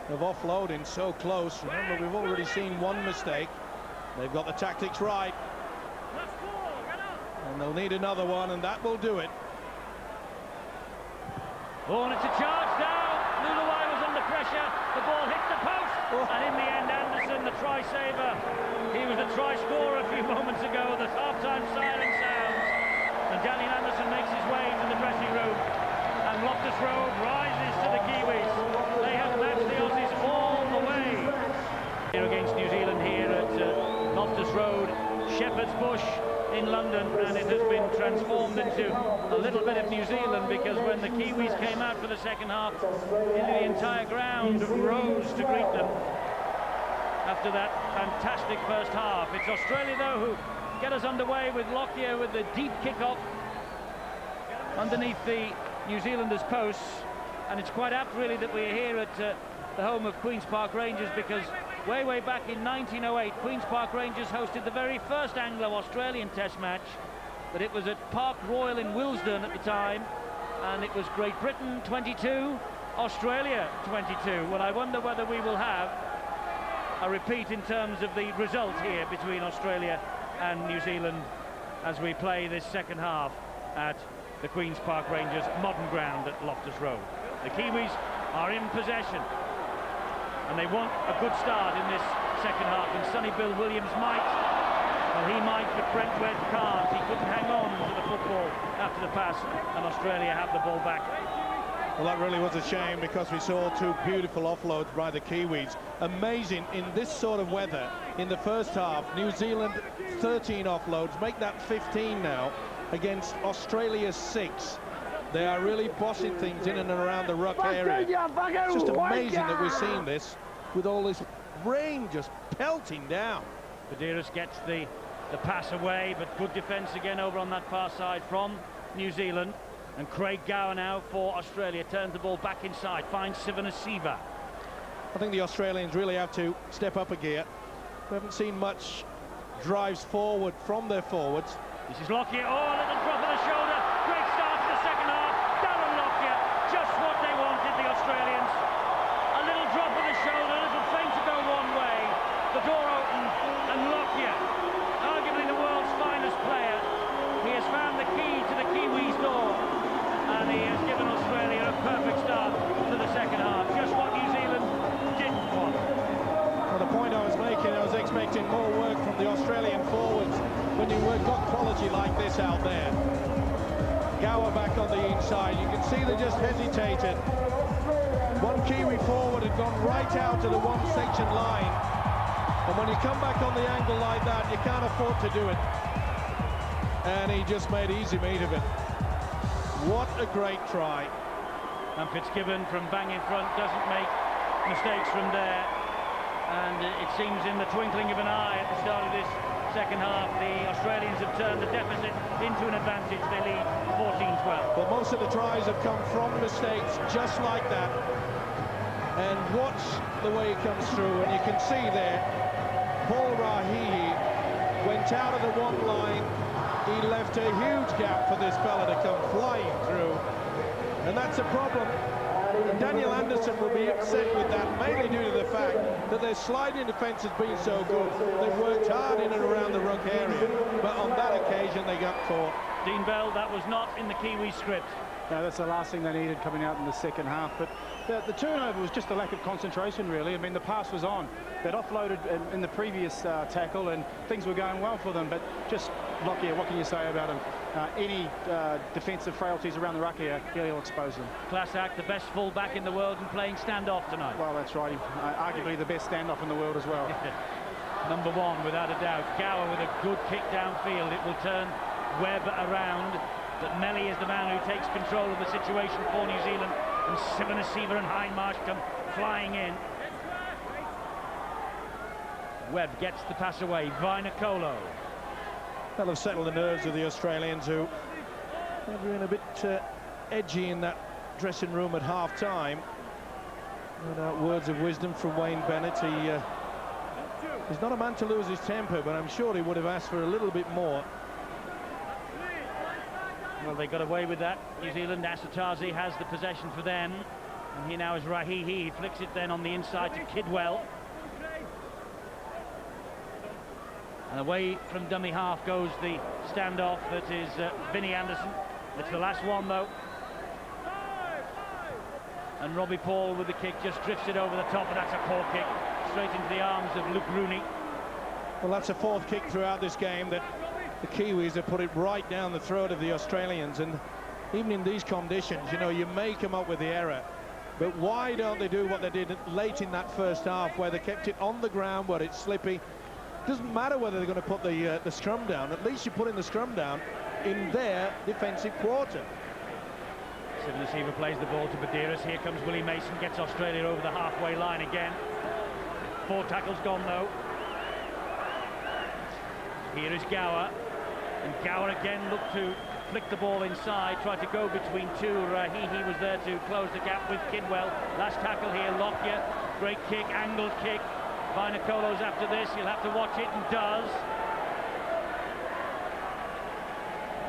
of offloading so close. Remember, we've already seen 1 mistake. They've got the tactics right. And they'll need another one, and that will do it. Oh, and it's a charge down. Luluai was under pressure. The ball hit the post. And in the end, Anderson, the try saver. He was the try scorer a few moments ago. The half-time siren sounds. And Daniel Anderson makes his way into the dressing room. And Loftus Road rises to the Kiwis. They have matched the Aussies all the way. Here against New Zealand here at Loftus Road, Shepherd's Bush in London, and it has been transformed into a little bit of New Zealand, because when the Kiwis came out for the second half, the entire ground rose to greet them after that fantastic first half. It's Australia, though, who get us underway with Lockyer with the deep kick-off underneath the New Zealanders' posts. And it's quite apt, really, that we're here at the home of Queen's Park Rangers, because way back in 1908, Queen's Park Rangers hosted the very first Anglo-Australian Test match, but it was at Park Royal in Willesden at the time, and it was Great Britain 22, Australia 22. Well, I wonder whether we will have a repeat in terms of the result here between Australia and New Zealand as we play this second half at the Queen's Park Rangers modern ground at Loftus Road. The Kiwis are in possession, and they want a good start in this second half, and Sonny Bill Williams might. Well, he might, but Brent Webb can't. He couldn't hang on to the football after the pass, and Australia have the ball back. Well, that really was a shame, because we saw 2 beautiful offloads by the Kiwis. Amazing in this sort of weather. In the first half, New Zealand 13 offloads, make that 15 now against Australia's 6. They are really bossing things in and around the ruck area. It's just amazing that we're seeing this with all this rain just pelting down. Budiris gets the pass away, but good defence again over on that far side from New Zealand. And Craig Gower now for Australia turns the ball back inside, finds Sivanasiva. I think the Australians really have to step up a gear. We haven't seen much drives forward from their forwards. This is Lockyer. Oh, a little drop of the shoulder. Great start to the second half. Darren Lockyer, just what they wanted, the Australians. A little drop of the shoulder, a little feint to go one way. The door opened, and Lockyer, arguably the world's finest player, he has found the key to the Kiwis' door, and he has given Australia a perfect start to the second half. Just what New Zealand didn't want. Well, the point I was making, I was expecting more work from the Australian forwards when you've got quality like this out there. Gower back on the inside. You can see they just hesitated. One Kiwi forward had gone right out to the one section line. And when you come back on the angle like that, you can't afford to do it. And he just made easy meat of it. What a great try. And Fitzgibbon from bang in front doesn't make mistakes from there. And it seems in the twinkling of an eye at the start of this second half, the Australians have turned the deficit into an advantage. They lead 14-12. But most of the tries have come from mistakes just like that. And watch the way he comes through, and you can see there, Paul Rahihi went out of the one line. He left a huge gap for this fella to come flying through. And that's a problem. And Daniel Anderson will be upset with that, mainly due to the fact that their sliding defence has been so good. They've worked hard in and around the ruck area, but on that occasion they got caught. Dean Bell, that was not in the Kiwi script. No, that's the last thing they needed coming out in the second half. But the turnover was just a lack of concentration, really. I mean, the pass was on. They'd offloaded in the previous tackle, and things were going well for them. But just Lockyer, what can you say about him? Any defensive frailties around the ruck here, he'll expose them. Class act, the best full-back in the world and playing standoff tonight. Well, that's right. Arguably the best standoff in the world as well. Number one, without a doubt. Gower with a good kick downfield. It will turn Webb around. But Melly is the man who takes control of the situation for New Zealand. And Sivanasiva and Hindmarsh come flying in. Webb gets the pass away. Vainakolo. That'll have settled the nerves of the Australians, who were being a bit edgy in that dressing room at half-time. No doubt words of wisdom from Wayne Bennett. He's not a man to lose his temper, but I'm sure he would have asked for a little bit more. Well, they got away with that. New Zealand, Asatazi has the possession for them. And here now is Rahihi. He flicks it then on the inside to Kidwell. And away from dummy half goes the standoff that is Vinnie Anderson. It's the last one, though. And Robbie Paul with the kick just drifts it over the top, and that's a poor kick straight into the arms of Luke Rooney. Well, that's a fourth kick throughout this game that the Kiwis have put it right down the throat of the Australians. And even in these conditions, you know, you may come up with the error, but why don't they do what they did late in that first half, where they kept it on the ground, where it's slippy? Doesn't matter whether they're going to put the scrum down. At least you're putting the scrum down in their defensive quarter. Sivanasiva plays the ball to Badiris. Here comes Willie Mason, gets Australia over the halfway line again. 4 tackles gone, though. Here is Gower. And Gower again looked to flick the ball inside, tried to go between two. Rahihi was there to close the gap with Kidwell. Last tackle here, Lockyer. Great kick, angled kick. Vainakolo's after this, he'll have to watch it, and does.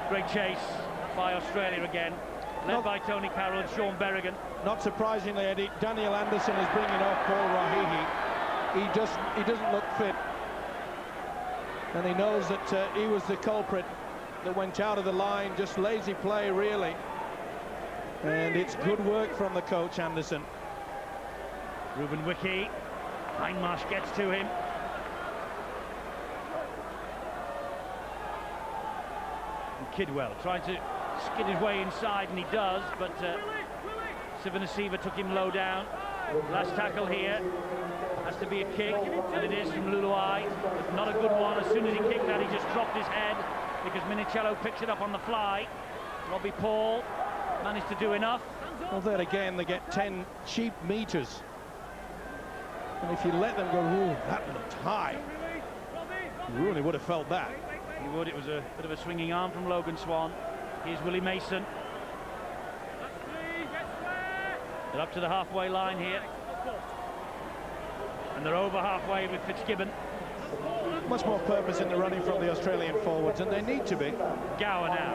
Great chase by Australia again, led by Tony Carroll and Sean Berrigan. Not surprisingly, Eddie, Daniel Anderson is bringing off Paul Rahihi. He doesn't look fit. And he knows that he was the culprit that went out of the line. Just lazy play, really. And it's good work from the coach, Anderson. Ruben Wiki. Hindmarsh gets to him. And Kidwell trying to skid his way inside, and he does, but Sivanasiva took him low down. Last tackle here. Has to be a kick, and it is from Luluai. But not a good one. As soon as he kicked that, he just dropped his head because Minicello picks it up on the fly. Robbie Paul managed to do enough. Well, there again, they get 10 cheap meters. And if you let them go, ooh, that looked high. Rooney would have felt that. He would. It was a bit of a swinging arm from Logan Swan. Here's Willie Mason. They're up to the halfway line here. And they're over halfway with Fitzgibbon. Much more purpose in the running from the Australian forwards, and they need to be. Gower now.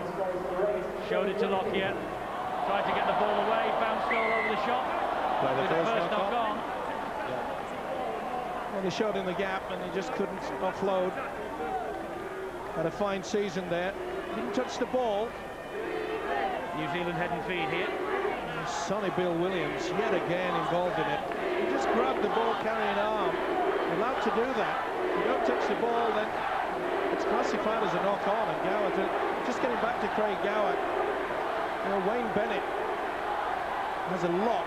Showed it to Lockyer. Tried to get the ball away, bounced all over the shot. Play the first knock on. Well, they showed in the gap and he just couldn't offload. Had a fine season there. Didn't touch the ball. New Zealand head and feet here. Sonny Bill Williams, yet again involved in it. He just grabbed the ball carrying arm. You're allowed to do that. If you don't touch the ball, then it's classified as a knock-on. And Gower, just getting back to Craig Gower, you know, Wayne Bennett has a lot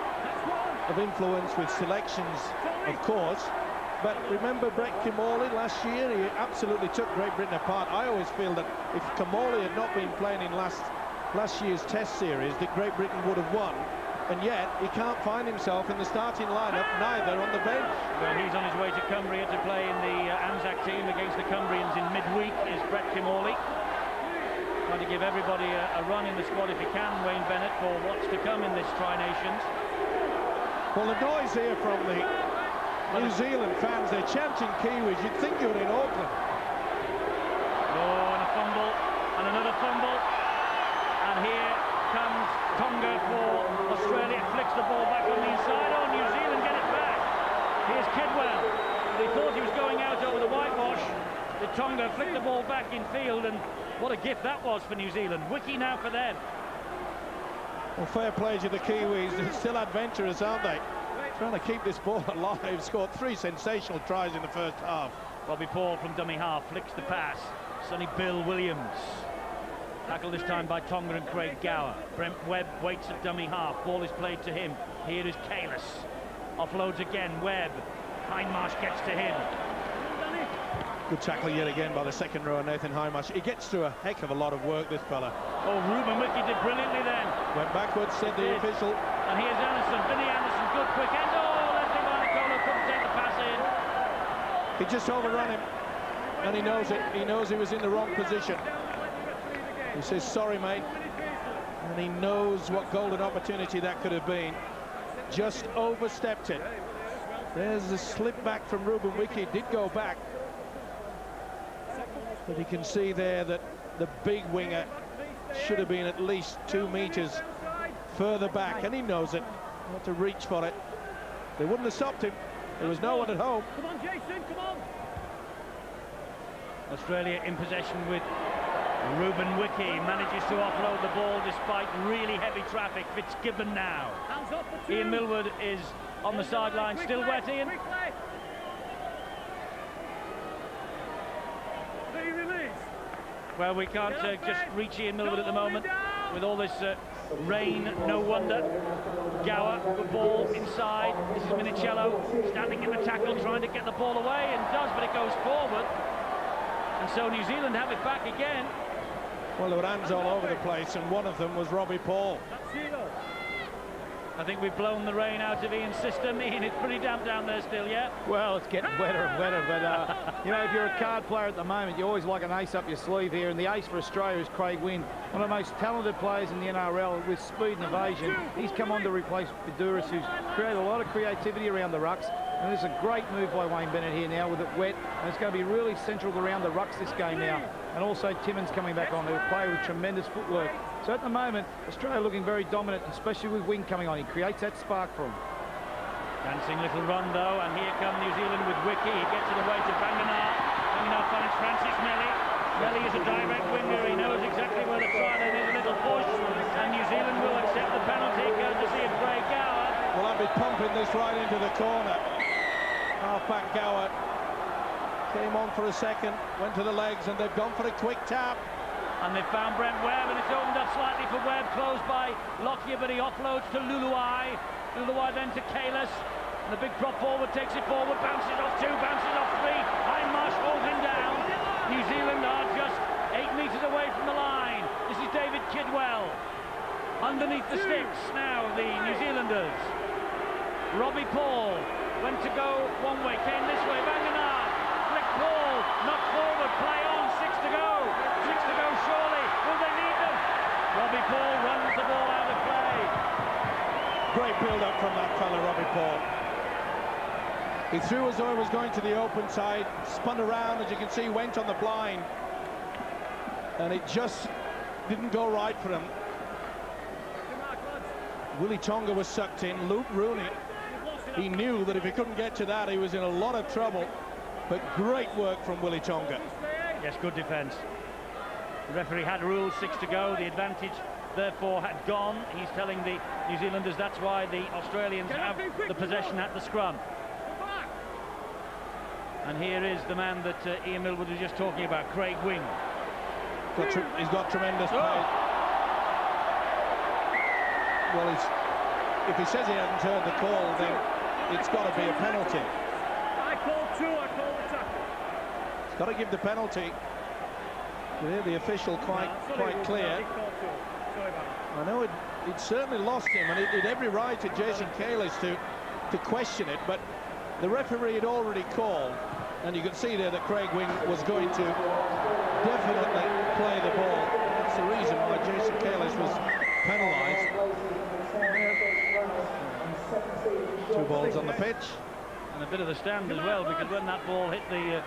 of influence with selections, of course. But remember Brett Kimmorley last year? He absolutely took Great Britain apart. I always feel that if Kimmorley had not been playing in last year's Test series, that Great Britain would have won. And yet he can't find himself in the starting lineup, neither on the bench. Well, he's on his way to Cumbria to play in the Anzac team against the Cumbrians in midweek. Is Brett Kimmorley trying to give everybody a run in the squad if he can, Wayne Bennett, for what's to come in this Tri-Nations. Well, the noise here from the New Zealand fans, they're chanting Kiwis. You'd think you were in Auckland. Oh, and a fumble, and another fumble. And here comes Tonga for Australia. Flicks the ball back on the inside. Oh, New Zealand get it back. Here's Kidwell. They thought he was going out over the whitewash. The Tonga flicked the ball back in field, and what a gift that was for New Zealand. Wiki now for them. Well, fair play to the Kiwis. They're still adventurous, aren't they? Trying to keep this ball alive. Scored 3 sensational tries in the first half. Robbie Paul from dummy half flicks the pass. Sonny Bill Williams. Tackled this time by Tonga and Craig Gower. Brent Webb waits at dummy half. Ball is played to him. Here is Kalis. Offloads again. Webb. Hindmarsh gets to him. Good tackle yet again by the second row, Nathan Hindmarsh. He gets through a heck of a lot of work, this fella. Oh, Ruben Wiki did brilliantly then. Went backwards, said the official. And here's Anderson. Vinnie Anderson. Good quick end. Oh, Leslie Marnicolo couldn't take the pass in. He just overrun him. And he knows it. He knows he was in the wrong position. He says, sorry, mate. And he knows what golden opportunity that could have been. Just overstepped it. There's a slip back from Ruben Wiki. Did go back. But you can see there that the big winger should have been at least 2 meters further back. And he knows it. Not to reach for it. They wouldn't have stopped him. There was no one at home. Come on, Jason, come on. Australia in possession with Ruben Wiki. Manages to offload the ball despite really heavy traffic. Fitzgibbon now. Ian Millward is on the sideline. Still wet, Ian? Well, we can't just reach Ian Millward at the moment. With all this rain, no wonder. Gower, good ball inside. This is Minicello standing in the tackle, trying to get the ball away, and does, but it goes forward. And so New Zealand have it back again. Well, there were hands all over the place, and one of them was Robbie Paul. I think we've blown the rain out of Ian's system. Ian, it's pretty damp down there still, yeah? Well, it's getting wetter and wetter, but, you know, if you're a card player at the moment, you always like an ace up your sleeve here, and the ace for Australia is Craig Wynn, one of the most talented players in the NRL with speed and evasion. He's come on to replace Biduris, who's created a lot of creativity around the rucks, and there's a great move by Wayne Bennett here now with it wet, and it's going to be really central around the rucks this game now. And also Timmins coming back on, who play with tremendous footwork. So at the moment, Australia looking very dominant, especially with Wing coming on. He creates that spark for him. Dancing little run though, and here come New Zealand with Wiki. He gets it away to Banganar. Banganar finds Francis Melly. Melly is a direct winger. He knows exactly where the try line is. A little push, and New Zealand will accept the penalty. Courtesy of Craig Gower. Well, I'll be pumping this right into the corner. Half-back Gower came on for a second, went to the legs, and they've gone for a quick tap. And they've found Brent Webb, and it's opened up slightly for Webb, closed by Lockyer, but he offloads to Luluai. Luluai then to Kalis. And the big prop forward takes it forward, bounces off 2, bounces off 3. Hindmarsh holds him down. New Zealand are just 8 meters away from the line. This is David Kidwell. Underneath the sticks now, the New Zealanders. Robbie Paul went to go one way, came this way. Banganar, flick Paul, knocked forward, play on, 6 to go. 6 to go, surely. Will they need them? Robbie Paul runs the ball out of play. Great build-up from that fella, Robbie Paul. He threw as though he was going to the open side, spun around, as you can see, went on the blind. And it just didn't go right for him. Willie Tonga was sucked in. Luke Rooney, he knew that if he couldn't get to that, he was in a lot of trouble. But great work from Willie Tonga. Yes, good defence. The referee had ruled 6 to go. The advantage, therefore, had gone. He's telling the New Zealanders that's why the Australians have the possession at the scrum. And here is the man that Ian Millwood was just talking about, Craig Wing. He's got tremendous pace. Well, if he says he hasn't heard the call, then it's got to be a penalty. I called 2, I called the tackle. He's got to give the penalty. Yeah, the official quite clear. I know it certainly lost him, and it did every right to Jason Kalis to question it, but the referee had already called, and you can see there that Craig Wing was going to definitely play the ball. That's the reason why Jason Kalis was penalised. 2 balls on the pitch. And a bit of the stand as well, because when that ball hit the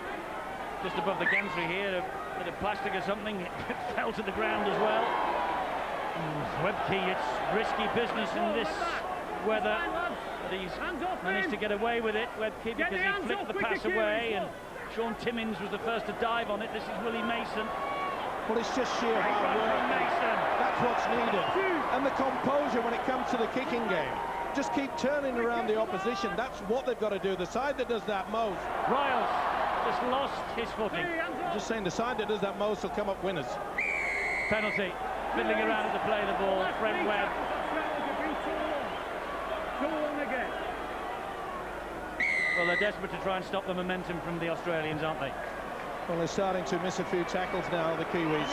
just above the gantry here, a bit of plastic or something, it fell to the ground as well. Webke, it's risky business in this weather, but he's managed to get away with it, Webke, because he flicked the pass away, and Sean Timmins was the first to dive on it. This is Willie Mason. Well, it's just sheer hard work. That's what's needed. And the composure when it comes to the kicking game. Just keep turning around the opposition. That's what they've got to do. The side that does that most. Riles just lost his footing. I'm just saying the side that does that most will come up winners. Penalty. Fiddling around to play the ball. Brent Webb. 2-1 again. Well, they're desperate to try and stop the momentum from the Australians, aren't they? Well, they're starting to miss a few tackles now, the Kiwis.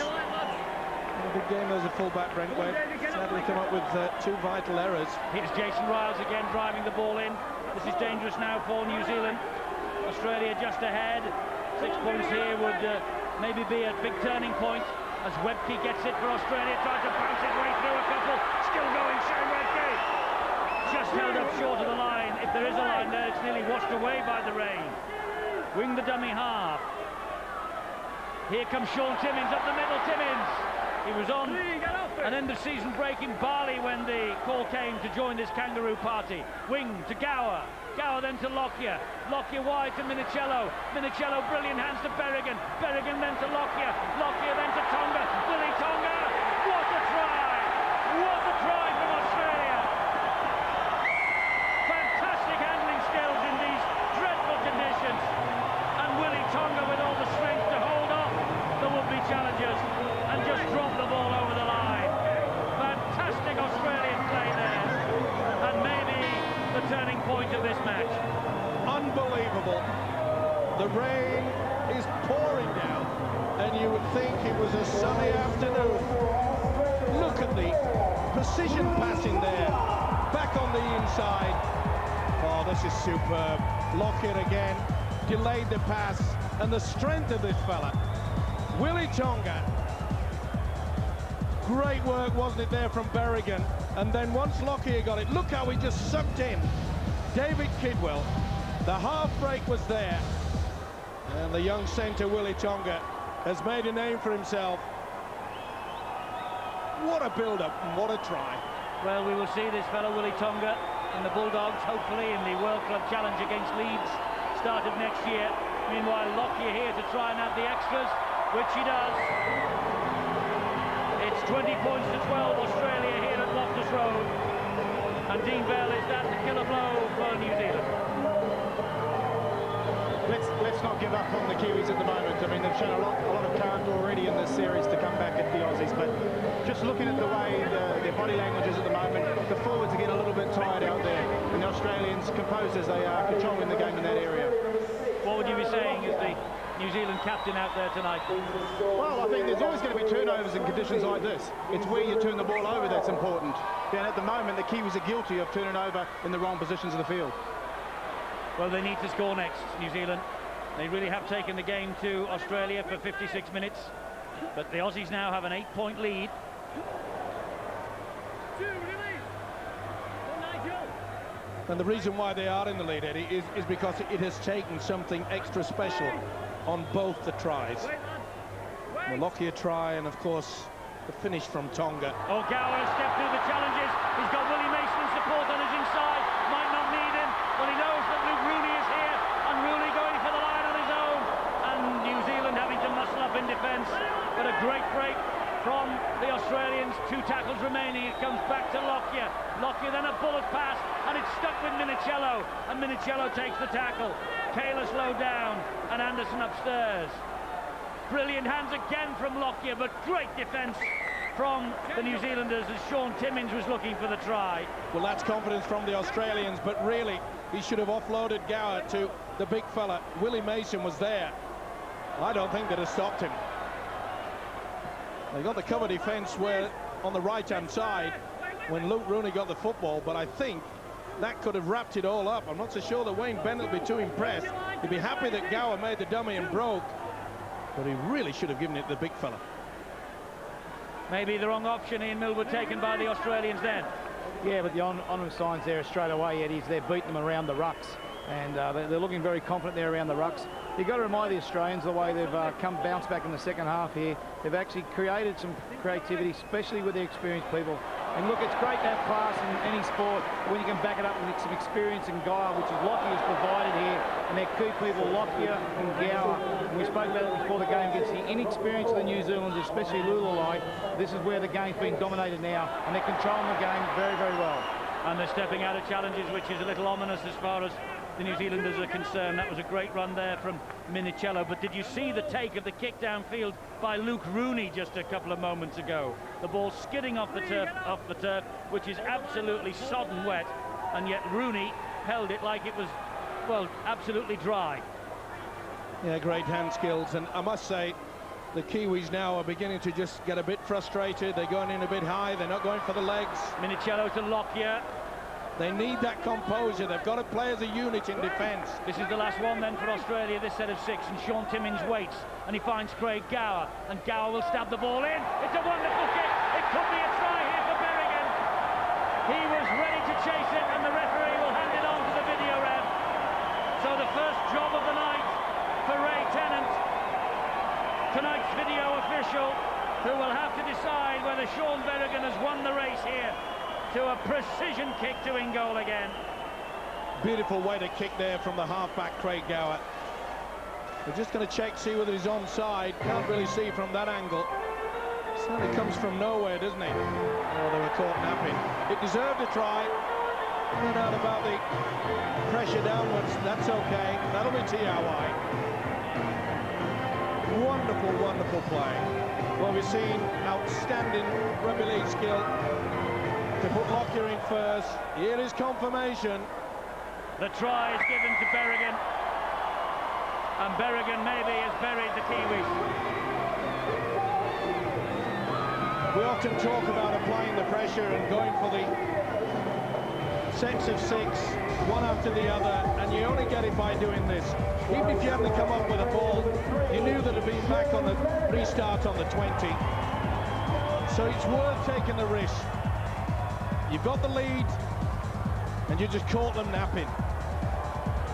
In a big game, there's a fullback, Brent Webb. Sadly come up with 2 vital errors. Here's Jason Riles again driving the ball in. This is dangerous now for New Zealand. Australia just ahead. 6 points here would maybe be a big turning point as Webke gets it for Australia. Tries to bounce his way through a couple. Still going, Shane Webke. Just held up short of the line. If there is a line there, it's nearly washed away by the rain. Wing the dummy half. Here comes Sean Timmins up the middle. Timmins. He was on an end-of-season break in Bali when the call came to join this kangaroo party. Wing to Gower. Gower then to Lockyer. Lockyer wide to Minicello. Minicello, brilliant hands to Berrigan. Berrigan then to Lockyer. Lockyer then to Tonga. Willie Tonga. What a try! What a try from Australia! Fantastic handling skills in these dreadful conditions. And Willie Tonga with all the strength to hold off the would-be challengers and just drop the ball over the line. Fantastic Australian play there, and maybe the turning point of this match. Unbelievable. The rain is pouring down, and you would think it was a sunny afternoon. Look at the precision passing there, back on the inside. Oh, this is superb. Lockyer again, delayed the pass, and the strength of this fella. Willie Tonga. Great work, wasn't it, there from Berrigan? And then once Lockyer got it, look how he just sucked in David Kidwell. The half break was there. And the young centre, Willie Tonga, has made a name for himself. What a build-up and what a try. Well, we will see this fellow, Willie Tonga, in the Bulldogs, hopefully in the World Club Challenge against Leeds, start of next year. Meanwhile, Lockyer here to try and add the extras, which he does. It's 20 points to 12, Australia here at Loftus Road. And Dean Bell, is that the killer blow for New Zealand? Let's not give up on the Kiwis at the moment. I mean, they've shown a lot of character already in this series to come back at the Aussies, but just looking at the way their body language is at the moment, the forwards are getting a little bit tired out there, and the Australians, composed as they are, controlling the game in that area. What would you be saying as the New Zealand captain out there tonight? Well, I think there's always going to be turnovers in conditions like this. It's where you turn the ball over that's important. And at the moment, the Kiwis are guilty of turning over in the wrong positions of the field. Well, they need to score next, New Zealand. They really have taken the game to Australia for 56 minutes. But the Aussies now have an 8-point lead. And the reason why they are in the lead, Eddie, is because it has taken something extra special on both the tries. The Lockyer try and, of course, the finish from Tonga. Oh, Gower has stepped through the challenges. He's got Willie Mason in support on his inside. Might not need him, but he knows that Luke Rooney is here. And Rooney going for the line on his own. And New Zealand having to muscle up in defence. But a great break from the Australians. 2 tackles remaining. It comes back to Lockyer. Lockyer then a bullet pass. And it's stuck with Minicello. And Minicello takes the tackle. Kalis low down. And Anderson upstairs. Brilliant hands again from Lockyer, but great defence from the New Zealanders as Sean Timmins was looking for the try. Well, that's confidence from the Australians, but really, he should have offloaded Gower to the big fella. Willie Mason was there. I don't think they'd have stopped him. They got the cover defence where on the right-hand side when Luke Rooney got the football, but I think that could have wrapped it all up. I'm not so sure that Wayne Bennett would be too impressed. He'd be happy that Gower made the dummy and broke. But he really should have given it to the big fella. Maybe the wrong option. Ian Millwood taken by the Australians then. Yeah, but the onward signs there straight away, Eddie, is they're beating them around the rucks. And they're looking very confident there around the rucks. You've got to remind the Australians the way they've bounced back in the second half here. They've actually created some creativity, especially with their experienced people. And look, it's great to have class in any sport when you can back it up with some experience and guile, which is Lockyer has provided here. And their key people, Lockyer and Gower. And we spoke about it before the game against the inexperience of the New Zealanders, especially Lululai. This is where the game's been dominated now, and they're controlling the game very, very well. And they're stepping out of challenges, which is a little ominous as far as the New Zealanders are concerned. That was a great run there from Minicello. But did you see the take of the kick downfield by Luke Rooney just a couple of moments ago? The ball skidding off the turf, which is absolutely sodden wet, and yet Rooney held it like it was, well, absolutely dry. Yeah, great hand skills, and I must say the Kiwis now are beginning to just get a bit frustrated. They're going in a bit high, they're not going for the legs. Minicello to Lockyer. They need that composure. They've got to play as a unit in defence. This is the last one then for Australia, this set of 6, and Sean Timmins waits, and he finds Craig Gower, and Gower will stab the ball in. It's a wonderful kick. It could be a try here for Berrigan. He was ready to chase it, and the referee will hand it on to the video ref. So the first job of the night for Ray Tennant, tonight's video official, who will have to decide whether Sean Berrigan has won the race here to a precision kick to in goal again. Beautiful way to kick there from the halfback Craig Gower. We're just going to check, see whether he's onside. Can't really see from that angle. Certainly comes from nowhere, doesn't he? Oh, they were caught napping. It deserved a try. No doubt about the pressure downwards. That's okay. That'll be TRY. Wonderful, wonderful play. Well, we've seen outstanding rugby league skill to put Lockyer in first. Here is confirmation. The try is given to Berrigan, and Berrigan maybe has buried the Kiwis. We often talk about applying the pressure and going for the sets of 6, one after the other, and you only get it by doing this. Even if you hadn't come up with a ball, you knew that it'd be back on the restart on the 20. So it's worth taking the risk. You've got the lead, and you just caught them napping.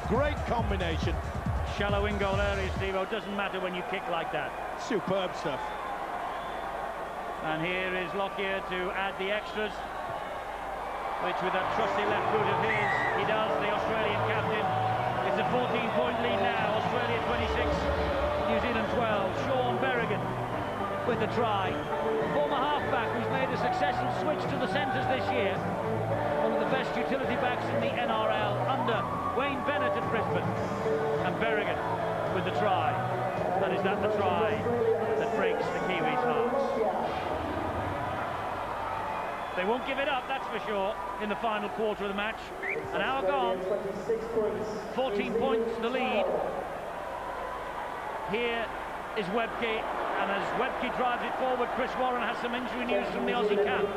Great combination. Shallow in goal area, Steve-O. Doesn't matter when you kick like that. Superb stuff. And here is Lockyer to add the extras, which with that trusty left foot of his, he does, the Australian captain. It's a 14-point lead now. Australia 26, New Zealand 12. Sean Berrigan with the try. Former halfback who's made a successful switch to the centres this year. One of the best utility backs in the NRL under Wayne Bennett at Brisbane. And Berrigan with the try. And is that the try that breaks the Kiwis' hearts? They won't give it up, that's for sure, in the final quarter of the match. An hour gone. 14 points the lead. Here is Webke, and as Webke drives it forward, Chris Warren has some injury news from the Aussie camp.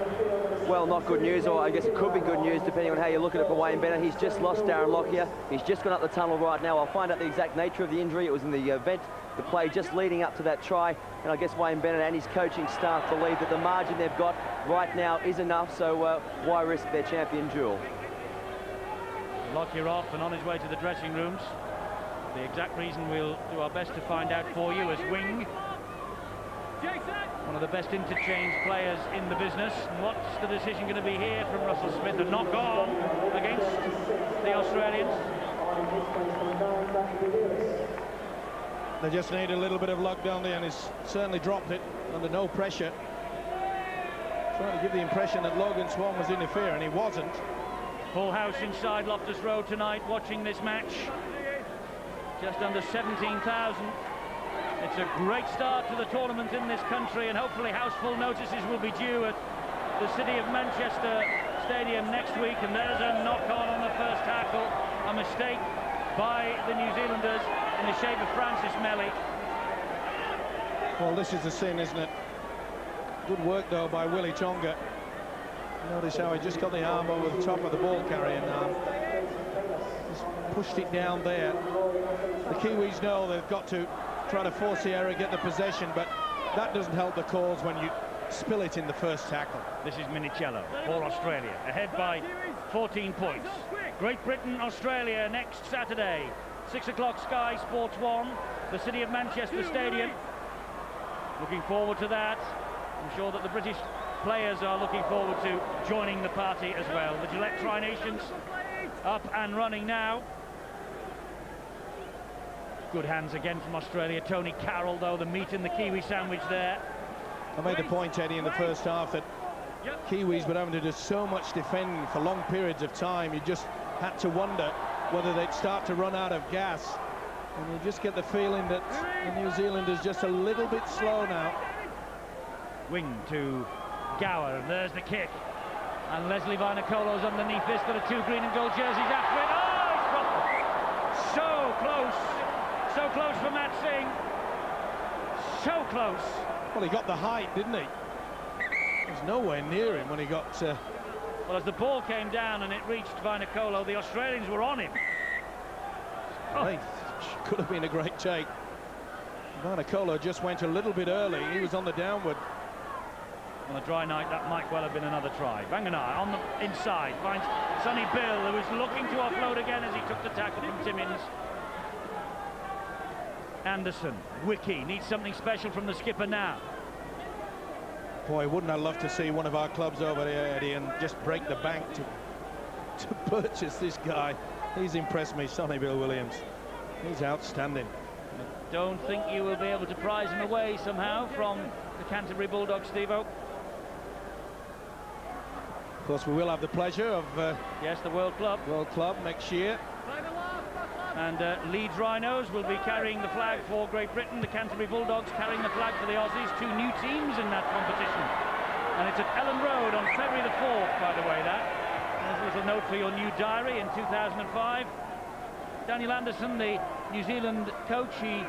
Well, not good news, or I guess it could be good news depending on how you look at it for Wayne Bennett. He's just lost Darren Lockyer. He's just gone up the tunnel right now. I'll find out the exact nature of the injury. It was in the event, the play just leading up to that try, and I guess Wayne Bennett and his coaching staff believe that the margin they've got right now is enough, so why risk their champion duel? Lockyer off and on his way to the dressing rooms. The exact reason we'll do our best to find out for you, as Wing, one of the best interchange players in the business. And what's the decision going to be here from Russell Smith? A knock on against the Australians. They just need a little bit of luck down there, and he's certainly dropped it under no pressure. Trying to give the impression that Logan Swan was interfering, he wasn't. Full house inside Loftus Road tonight watching this match. Just under 17,000. It's a great start to the tournament in this country, and hopefully houseful notices will be due at the City of Manchester Stadium next week. And there's a knock-on the first tackle. A mistake by the New Zealanders in the shape of Francis Melly. Well, this is the sin, isn't it? Good work, though, by Willie Tonga. Notice how he just got the arm over the top of the ball carrying arm. Just pushed it down there. The Kiwis know they've got to try to force the error, get the possession, but that doesn't help the cause when you spill it in the first tackle. This is Minicello for Australia, ahead by 14 points. Great Britain, Australia next Saturday, 6 o'clock Sky Sports 1, the City of Manchester Stadium. Looking forward to that. I'm sure that the British players are looking forward to joining the party as well. The Gillette Tri-Nations up and running now. Good hands again from Australia. Tony Carroll, though, the meat in the Kiwi sandwich there. I made the point, Eddie, in the first half that Kiwis were having to do so much defending for long periods of time. You just had to wonder whether they'd start to run out of gas. And you just get the feeling that the New Zealanders just a little bit slow now. Wing to Gower, and there's the kick. And Leslie Vinacolo's underneath this. There are two green and gold jerseys after it. Oh, it's dropped. So close. So close for Matt Singh. So close. Well, he got the height, didn't he? He was nowhere near him when he got... Well, as the ball came down and it reached Vinacolo, the Australians were on him. Right. Could have been a great take. Vinacolo just went a little bit early. He was on the downward. On a dry night, that might well have been another try. Vanganai on the inside finds Sonny Bill, who was looking to offload again as he took the tackle from Timmins. Anderson, Wiki needs something special from the skipper now. Boy, wouldn't I love to see one of our clubs over there, Eddie, and just break the bank to purchase this guy. He's impressed me, Sonny Bill Williams. He's outstanding. I don't think you will be able to prize him away somehow from the Canterbury Bulldogs, Steve-O. Of course, we will have the pleasure of... yes, the World Club next year. And Leeds Rhinos will be carrying the flag for Great Britain. The Canterbury Bulldogs carrying the flag for the Aussies. Two new teams in that competition. And it's at Ellen Road on February the 4th, by the way, that. There's a little note for your new diary in 2005. Daniel Anderson, the New Zealand coach, he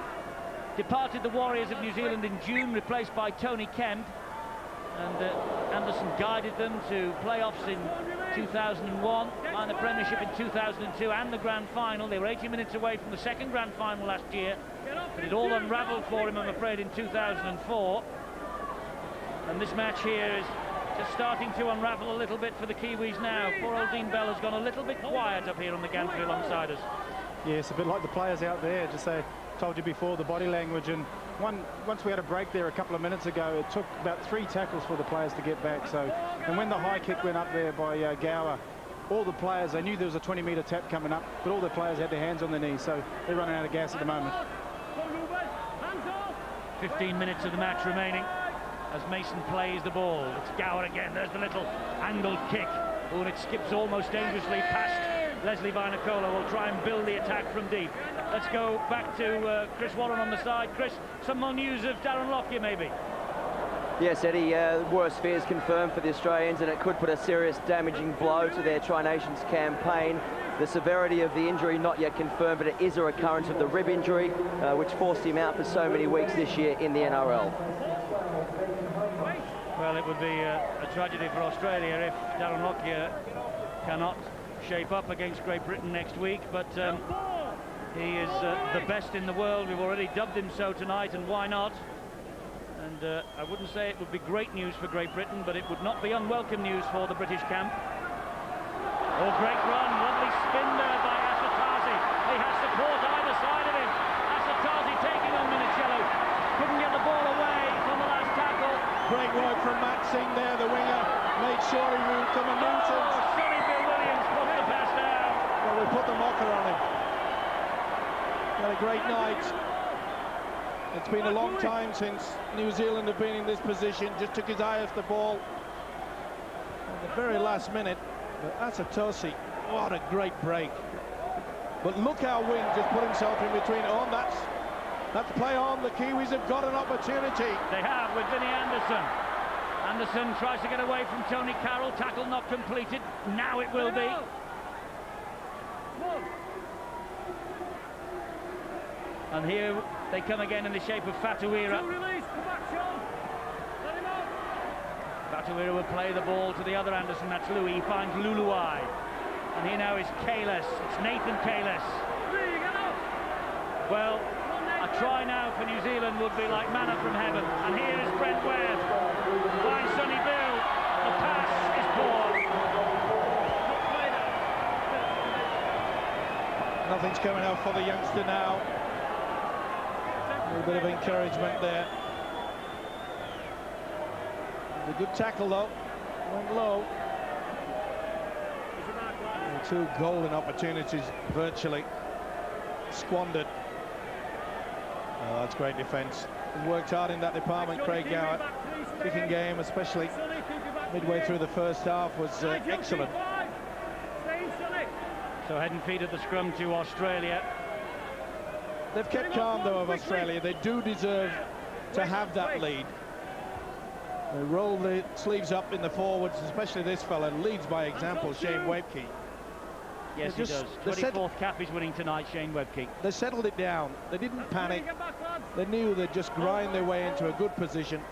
departed the Warriors of New Zealand in June, replaced by Tony Kemp. And Anderson guided them to playoffs in 2001, and the Premiership in 2002, and the Grand Final. They were 80 minutes away from the second Grand Final last year, but it all unravelled for him, I'm afraid, in 2004. And this match here is just starting to unravel a little bit for the Kiwis now. Poor old Dean Bell has gone a little bit quiet up here on the gantry alongside us. Yes, a bit like the players out there. Just say, told you before, the body language. And once we had a break there a couple of minutes ago, it took about 3 tackles for the players to get back. So, and when the high kick went up there by Gower, all the players, they knew there was a 20-metre tap coming up, but all the players had their hands on their knees, so they're running out of gas at the moment. 15 minutes of the match remaining as Mason plays the ball. It's Gower again. There's the little angled kick. Oh, and it skips almost dangerously past Leslie Vinacolo. Will try and build the attack from deep. Let's go back to Chris Warren on the side. Chris, some more news of Darren Lockyer, maybe? Yes, Eddie, worst fears confirmed for the Australians, and it could put a serious damaging blow to their Tri-Nations campaign. The severity of the injury not yet confirmed, but it is a recurrence of the rib injury, which forced him out for so many weeks this year in the NRL. Well, it would be a tragedy for Australia if Darren Lockyer cannot shape up against Great Britain next week, but he is the best in the world. We've already dubbed him so tonight, and why not? And I wouldn't say it would be great news for Great Britain, but it would not be unwelcome news for the British camp. Oh, great run, lovely spin there by Asatazi. He has support either side of him. Asatazi taking on Minicello. Couldn't get the ball away from the last tackle. Great work from Matt Singh there, the winger. Made sure he moved to a nuisance. Oh, Sonny Bill Williams puts the pass down. Well, we put the mocker on him. Had a great night. It's been a long time since New Zealand have been in this position. Just took his eye off the ball at the very last minute. But Asatosi, what a great break. But look how Wing just put himself in between. Oh, that's play on. The Kiwis have got an opportunity. They have with Vinnie Anderson. Anderson tries to get away from Tony Carroll. Tackle not completed. Now it will be. And here they come again in the shape of Fatuira. Fatuira will play the ball to the other Anderson. That's Louis. He finds Luluai. And here now is Kalis. It's Nathan Kalis. Well, a try now for New Zealand would be like manna from heaven. And here is Brent Webb. Finds Sonny Bill. The pass is poor. Nothing's coming out for the youngster now. A little bit of encouragement there. It was a good tackle though. Went low. And 2 golden opportunities virtually squandered. Oh, that's great defence. Worked hard in that department, Craig Gower. Kicking game, especially midway through the first half, was excellent. So head and feet at the scrum to Australia. They've kept calm though of Australia. They do deserve to have that lead. They roll the sleeves up in the forwards, especially this fella, leads by example, Shane Webke. Yes, he does. 24th cap he's winning tonight, Shane Webke. They settled it down. They didn't panic. They knew they'd just grind their way into a good position.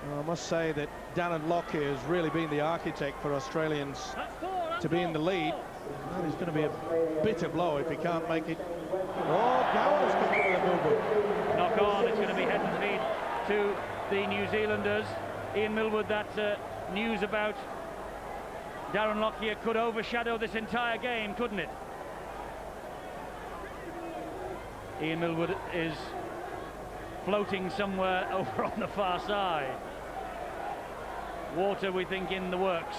Well, I must say that Darren Lockyer has really been the architect for Australians to be in the lead. That is going to be a bitter blow if he can't make it. Oh, Gower's coming to the boo-boo. Knock on, it's going to be head and feet to the New Zealanders. Ian Millwood, that news about Darren Lockyer could overshadow this entire game, couldn't it? Ian Millwood is floating somewhere over on the far side. Water, we think, in the works.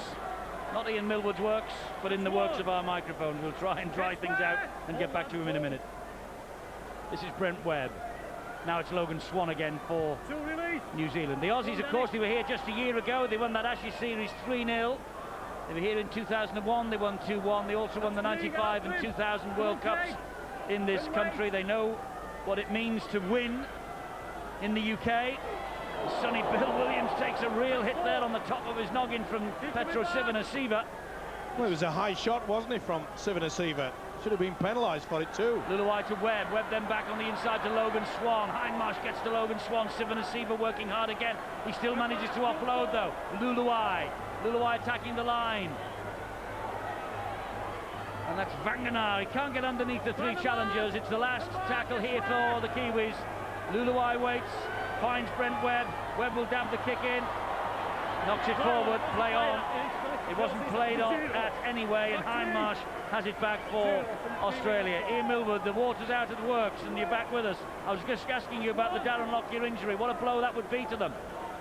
Not Ian Millwood's works, but in the works of our microphone. We'll try and dry things out and get back to him in a minute. This is Brent Webb. Now it's Logan Swan again for New Zealand. The Aussies, of course, they were here just a year ago. They won that Ashes series 3-0. They were here in 2001. They won 2-1. They also won the 95 and 2000 World Cups in this country. They know what it means to win in the UK. Sonny Bill Williams takes a real hit there on the top of his noggin from Petro Sivanasiva. Well, it was a high shot, wasn't it, from Sivanasiva? Should have been penalised for it too. Luluai to Webb. Webb then back on the inside to Logan Swan. Hindmarsh gets to Logan Swan. Sivanasiva working hard again. He still manages to offload though. Luluai. Luluai attacking the line. And that's Vanganar. He can't get underneath the 3 challengers. It's the last tackle here for the Kiwis. Luluai waits. Finds Brent Webb. Webb will dab the kick in. Knocks it forward. Play on. It wasn't played on at anyway, and Hindmarsh has it back for Australia. Ian Millwood, the water's out of the works, and you're back with us. I was just asking you about the Darren Lockyer injury. What a blow that would be to them.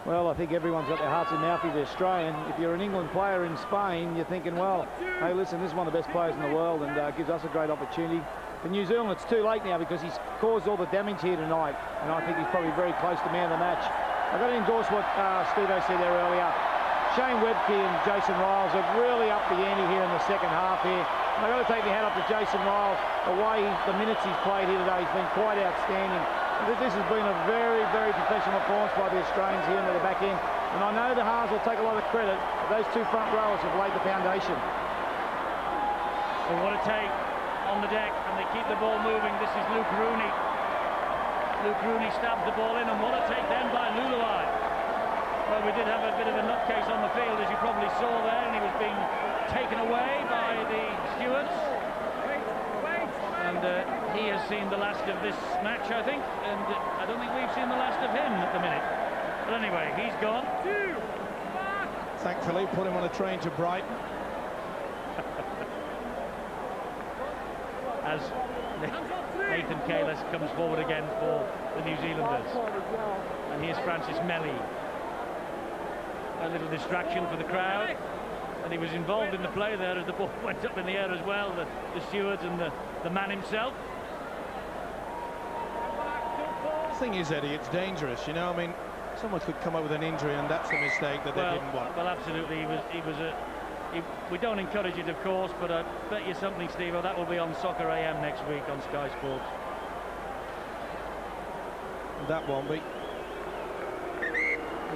Well, I think everyone's got their hearts in mouth with the Australian. If you're an England player in Spain, you're thinking, well, hey, listen, this is one of the best players in the world, and gives us a great opportunity. For New Zealand, it's too late now because he's caused all the damage here tonight, and I think he's probably very close to man of the match. I've got to endorse what Steve-O said there earlier. Shane Webke and Jason Riles have really upped the ante here in the second half here. And I've got to take my hat up to Jason Riles. The minutes he's played here today has been quite outstanding. This has been a very, very professional performance by the Australians here into the back end. And I know the Haas will take a lot of credit, but those 2 front rowers have laid the foundation. Well, what a take on the deck, and they keep the ball moving. This is Luke Rooney. Luke Rooney stabs the ball in, and what a take then by Luluai. Well, we did have a bit of a nutcase on the field, as you probably saw there, and he was being taken away by the stewards. And he has seen the last of this match, I think, and I don't think we've seen the last of him at the minute. But anyway, he's gone. Thankfully, put him on a train to Brighton. as Nathan Kalis comes forward again for the New Zealanders. And here's Francis Melly. A little distraction for the crowd, and he was involved in the play there as the ball went up in the air as well, the stewards and the man himself. The thing is, Eddie, it's dangerous, you know. I mean, someone could come up with an injury, and that's a mistake that they didn't want. Well, absolutely. We don't encourage it, of course, but I bet you something, Steve-o, that will be on Soccer AM next week on Sky Sports. That won't be.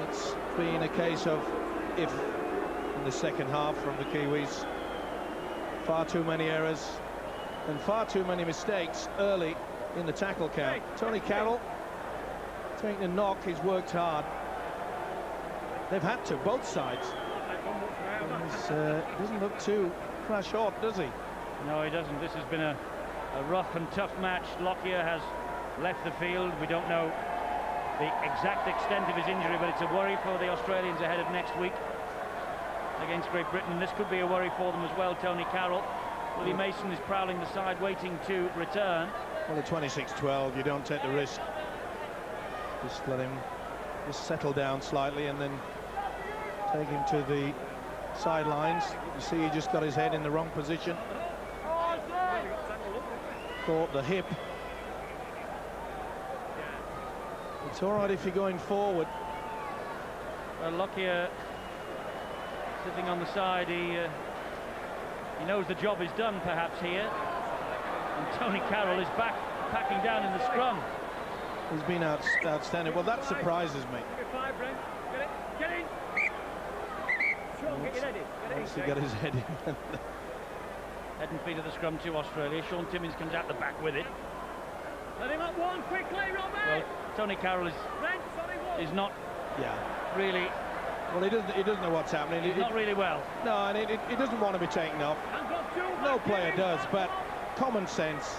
It's been a case of if in the second half from the Kiwis. Far too many errors and far too many mistakes early in the tackle count. Tony Carroll taking a knock. He's worked hard. They've had to, both sides. He doesn't look too crash hot, does he? No, he doesn't. This has been a rough and tough match. Lockyer has left the field. We don't know the exact extent of his injury, but it's a worry for the Australians ahead of next week against Great Britain. This could be a worry for them as well. Tony Carroll. Willie Mason is prowling the side, waiting to return. Well, at 26-12, you don't take the risk. Just let him just settle down slightly and then take him to the sidelines. You see, he just got his head in the wrong position. Caught the hip. It's all right if you're going forward. Well, Lockyer sitting on the side, he knows the job is done perhaps here. And Tony Carroll is back packing down in the scrum. He's been outstanding. Well, that surprises me. Get in. Sean, get your head in. Once he got his head in. Head and feet of the scrum to Australia. Sean Timmins comes out the back with it. Let him up one quickly, Robbie. Well, Tony Carroll is not really. Well, he doesn't know what's happening. He's not really well. No, and he doesn't want to be taken off. No player does, but common sense.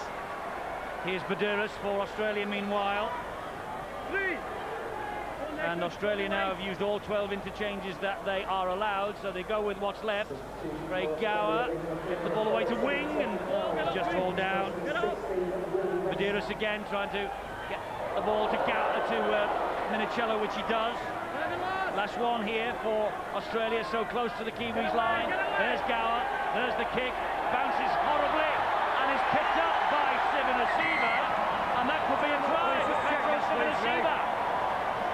Here's Badouris for Australia meanwhile. And Australia now have used all 12 interchanges that they are allowed, so they go with what's left. Craig Gower gets the ball away to wing and he's just hauled down. Badouris again trying to get the ball to Minicello, which he does. Last one here for Australia, so close to the Kiwis line. There's Gower, there's the kick, bounces horribly and is picked up by Sivanasiva, and that could be a try for Petro Sivanasiva.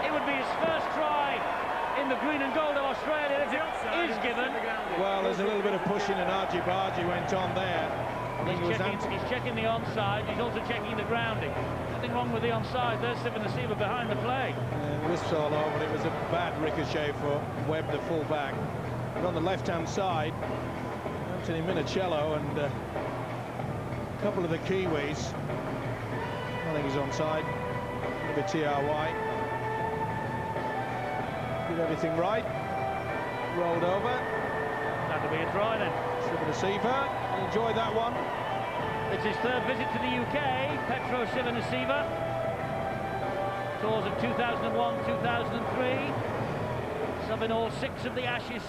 It would be his first try in the green and gold of Australia if it is given. Well, there's a little bit of pushing and argy-bargy went on there. He's checking the onside, he's also checking the grounding. Nothing wrong with the onside. There's Sivanasiva behind the play. Whisked all over. It was a bad ricochet for Webb, the full-back. But on the left-hand side, Anthony Minicello and a couple of the Kiwis. I think he's onside. Maybe TRY. Did everything right. Rolled over. That'll be a try then. Sivanasiva. Enjoyed that one. It's his third visit to the UK. Petro Sivanasiva. Tours of 2001, 2003. Sub in all 6 of the Ashes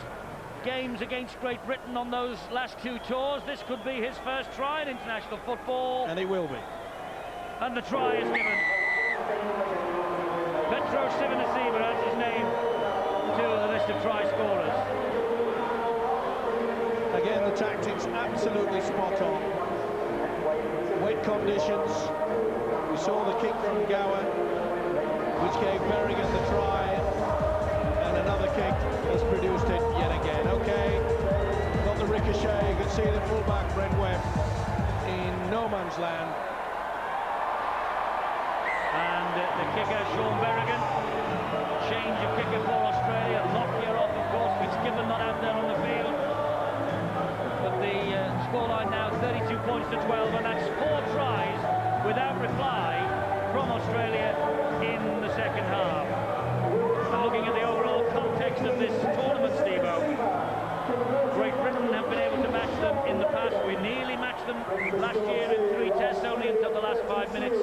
games against Great Britain on those last 2 tours. This could be his first try in international football. And he will be. And the try is given. Petro Sivanasiva adds his name to the list of try scorers. Again, the tactics absolutely spot on. Wet conditions. We saw the kick from Gower, which gave Berrigan the try, and another kick has produced it yet again. Okay, got the ricochet. You can see the fullback Brent Webb in no man's land. And the kicker, Sean Berrigan. Change of kicker for Australia. Lockyer off, of course. Fitzgibbon not out there on the field. But the scoreline now 32 points to 12, and that's 4 tries without reply from Australia in the second half. And looking at the overall context of this tournament, Steve-o, Great Britain have been able to match them in the past. We nearly matched them last year in 3 tests, only until the last 5 minutes.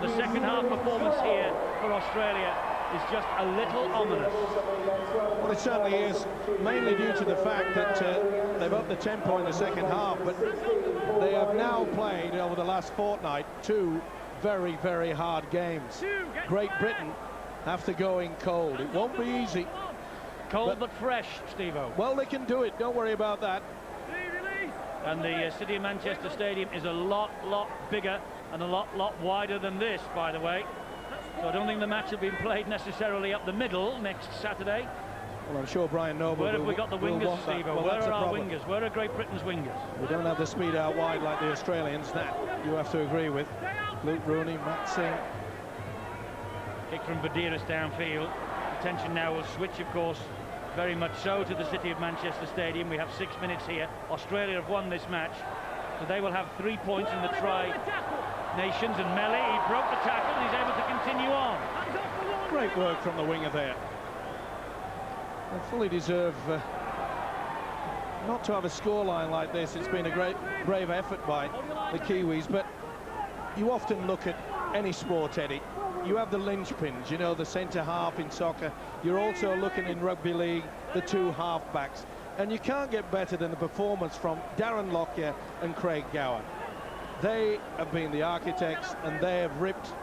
The second half performance here for Australia is just a little ominous. Well, it certainly is, mainly due to the fact that they've upped the tempo in the second half, but they have now played over the last fortnight 2 very, very hard games. Great Britain have to go in cold. It won't be easy. Cold but fresh, Steve-O. Well, they can do it. Don't worry about that. And the City of Manchester Stadium is a lot bigger and a lot wider than this, by the way. So I don't think the match will be played necessarily up the middle next Saturday. Well, I'm sure Brian Noble Where have we got the wingers, Steve-O? Well, where are our wingers? Where are Great Britain's wingers? We don't have the speed out wide like the Australians. That you have to agree with. Luke Rooney, Matt Singh. Kick from Badiris downfield. Attention now will switch, of course, very much so to the City of Manchester Stadium. We have 6 minutes here. Australia have won this match, so they will have 3 points in the Tri-Nations. And Melly, he broke the tackle and he's able to continue on. Great work from the winger there. They fully deserve not to have a scoreline like this. It's been a great, brave effort by the Kiwis, but you often look at any sport, Eddie. You have the linchpins, you know, the centre half in soccer. You're also looking in rugby league, the 2 half-backs. And you can't get better than the performance from Darren Lockyer and Craig Gower. They have been the architects, and they have ripped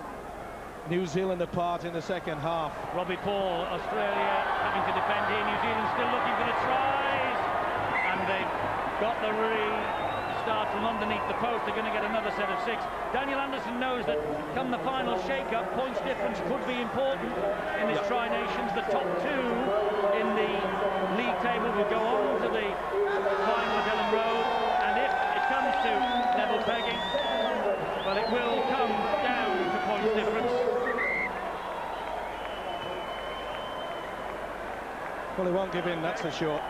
New Zealand apart in the second half. Robbie Paul, Australia having to defend here. New Zealand still looking for the tries. And they've got the restart from underneath the post. They're going to get another set of 6. Daniel Anderson knows that come the final shake-up, points difference could be important in this Tri-Nations. The top 2 in the league table will go on to the final at Ellen Road. And if it comes to level pegging, well, it will come down to points difference. Well, they won't give in, that's for sure.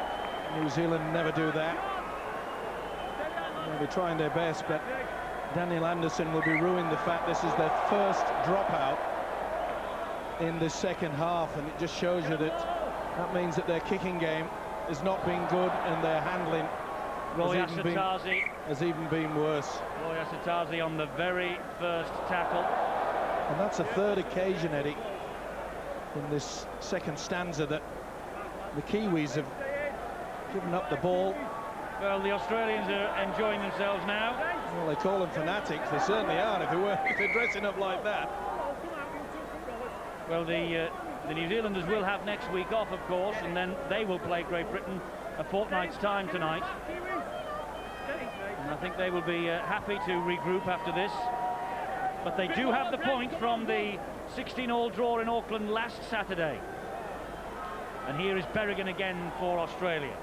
New Zealand never do that. They'll be trying their best, but Daniel Anderson will be ruining the fact this is their first dropout in the second half, and it just shows you that means that their kicking game has not been good, and their handling has even been worse. Roy Asatazi on the very first tackle. And that's the 3rd occasion, Eddie, in this second stanza that the Kiwis have given up the ball. Well, the Australians are enjoying themselves now. Well, they call them fanatics. They certainly are if they're dressing up like that. Well, the New Zealanders will have next week off, of course, and then they will play Great Britain a fortnight's time tonight. And I think they will be happy to regroup after this. But they do have the point from the 16-all draw in Auckland last Saturday. And here is Berrigan again for Australia.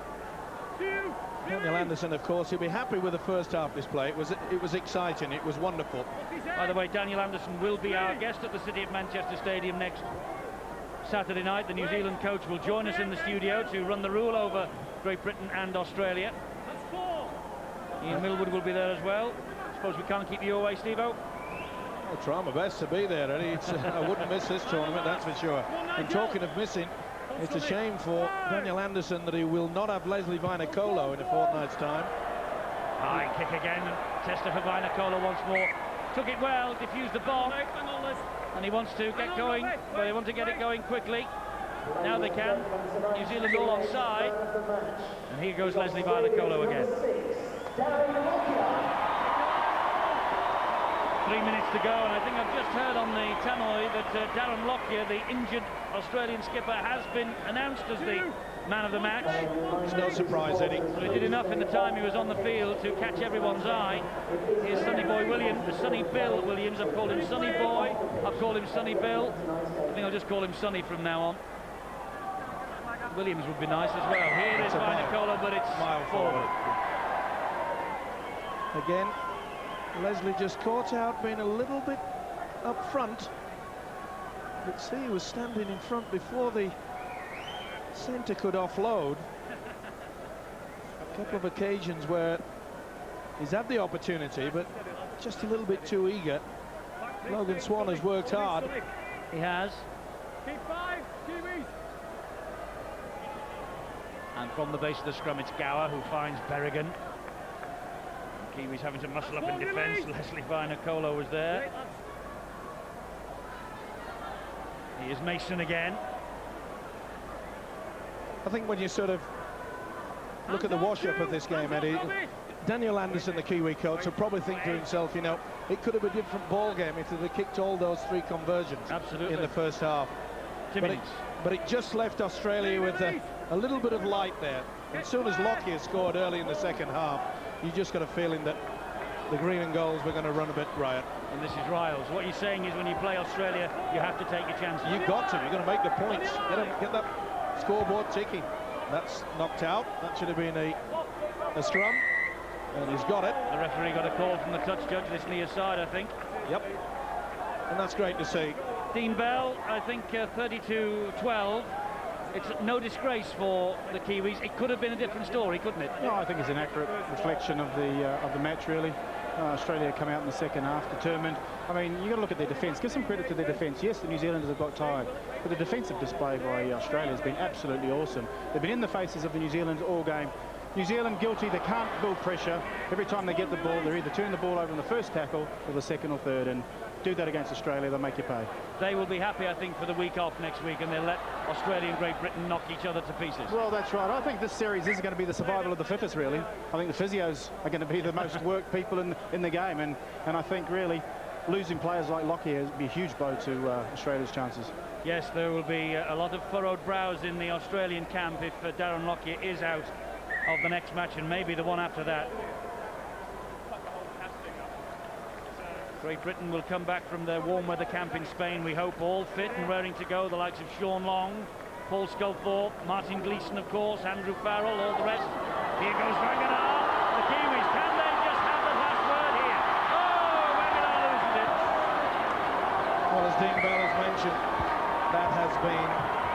Daniel Anderson, of course, he'll be happy with the first half display. It was exciting, it was wonderful. By the way, Daniel Anderson will be our guest at the City of Manchester Stadium next Saturday night. The New Zealand coach will join us in the studio to run the rule over Great Britain and Australia. Ian Millwood will be there as well. Suppose we can't keep you away, Steve-O? I'll try my best to be there, Eddie. I wouldn't miss this tournament, that's for sure. And talking of missing, it's a shame for Daniel Anderson that he will not have Leslie Vainikolo in a fortnight's time. High kick again, tester for Vainikolo once more. Took it well, diffused the bomb, and he wants to get going. Well, they want to get it going quickly. Now they can. New Zealand all onside. And here goes Leslie Vainikolo again. 3 minutes to go, and I think I've just heard on the tannoy that Darren Lockyer, the injured Australian skipper, has been announced as the man of the match. It's no surprise, Eddie. So he did enough in the time he was on the field to catch everyone's eye. Here's Sonny Boy Williams, Sonny Bill Williams. I've called him Sonny Boy, I've called him Sonny Bill. I think I'll just call him Sonny from now on. Williams would be nice as well. Here is Vainikolo, but it's mile forward. Again, Leslie just caught out, being a little bit up front. But see, he was standing in front before the centre could offload. A couple of occasions where he's had the opportunity, but just a little bit too eager. Logan Swan has worked hard. He has. Keep 5, Kiwis. And from the base of the scrum, it's Gower who finds Berrigan. Kiwis having to muscle up in defence. Leslie Vainikolo was there. Here's Mason again. I think when you sort of look at the wash-up of this game, Eddie, Daniel Anderson, the Kiwi coach, will probably think to himself, you know, it could have been a different ball game if they'd kicked all those 3 conversions in the first half. But it just left Australia with a little bit of light there. As soon as Lockyer scored early in the second half, you just got a feeling that the green and golds were going to run a bit riot. And this is Riles. What you're saying is when you play Australia, you have to take your chances. You've got to. You're going to make the points. Get that scoreboard ticking. That's knocked out. That should have been a scrum. And he's got it. The referee got a call from the touch judge, this near side, I think. Yep. And that's great to see. Dean Bell, I think 32-12. It's no disgrace for the Kiwis. It could have been a different story, couldn't it? No, I think it's an accurate reflection of the match, really. Australia come out in the second half determined. I mean, you've got to look at their defence. Give some credit to their defence. Yes, the New Zealanders have got tired, but the defensive display by Australia has been absolutely awesome. They've been in the faces of the New Zealanders all game. New Zealand guilty. They can't build pressure. Every time they get the ball, they're either turning the ball over in the first tackle or the second or third, and do that against Australia, they'll make you pay. They will be happy, I think, for the week off next week, and they'll let Australia and Great Britain knock each other to pieces. Well, that's right. I think this series is going to be the survival of the fittest, really. I think the physios are going to be the most worked people in the game, and I think really losing players like Lockyer would be a huge blow to Australia's chances. Yes, there will be a lot of furrowed brows in the Australian camp if Darren Lockyer is out of the next match, and maybe the one after that. Great Britain will come back from their warm weather camp in Spain, we hope, all fit and raring to go. The likes of Sean Long, Paul Sculthorpe, Martin Gleeson, of course, Andrew Farrell, all the rest. Here goes Wagner. The Kiwis, can they just have the last word here? Oh, Wagner loses it. Well, as Dean Bell has mentioned, that has been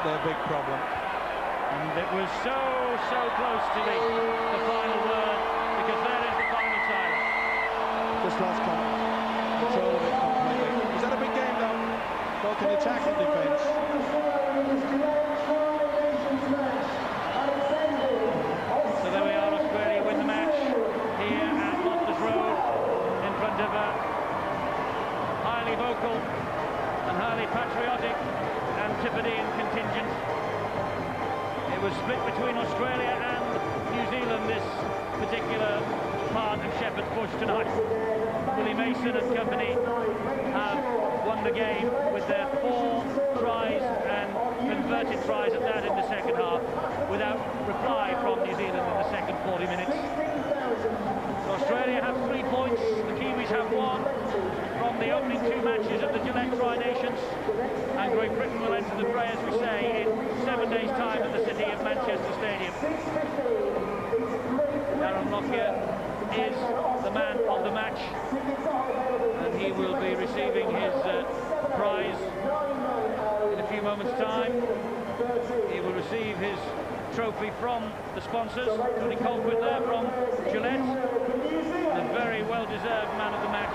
their big problem. And it was so close to the final word, because there is the final silence. Just lost control of it completely. Was that a big game, though? Both in attack and defence. So there we are, Australia win the match here at Loftus Road in front of a highly vocal and highly patriotic Antipodean contingent. It was split between Australia and New Zealand, this particular part of Shepherd's Bush tonight. Willie Mason and company have won the game with their 4 tries and converted tries at that in the second half, without reply from New Zealand in the second 40 minutes. So Australia have 3 points, the Kiwis have 1 from the opening 2 matches of the Gillette Tri-Nations, and Great Britain will enter the fray, as we say, in 7 days' time at the City of Manchester Stadium. Darren Lockyer is the man of the match, and he will be receiving his prize in a few moments' time. He will receive his trophy from the sponsors, Tony Colquitt there from Gillette, the very well-deserved man of the match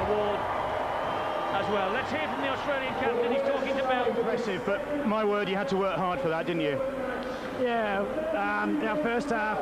award as well. Let's hear from the Australian captain. He's talking to Bell. Impressive, but my word, you had to work hard for that, didn't you? Yeah, our first half,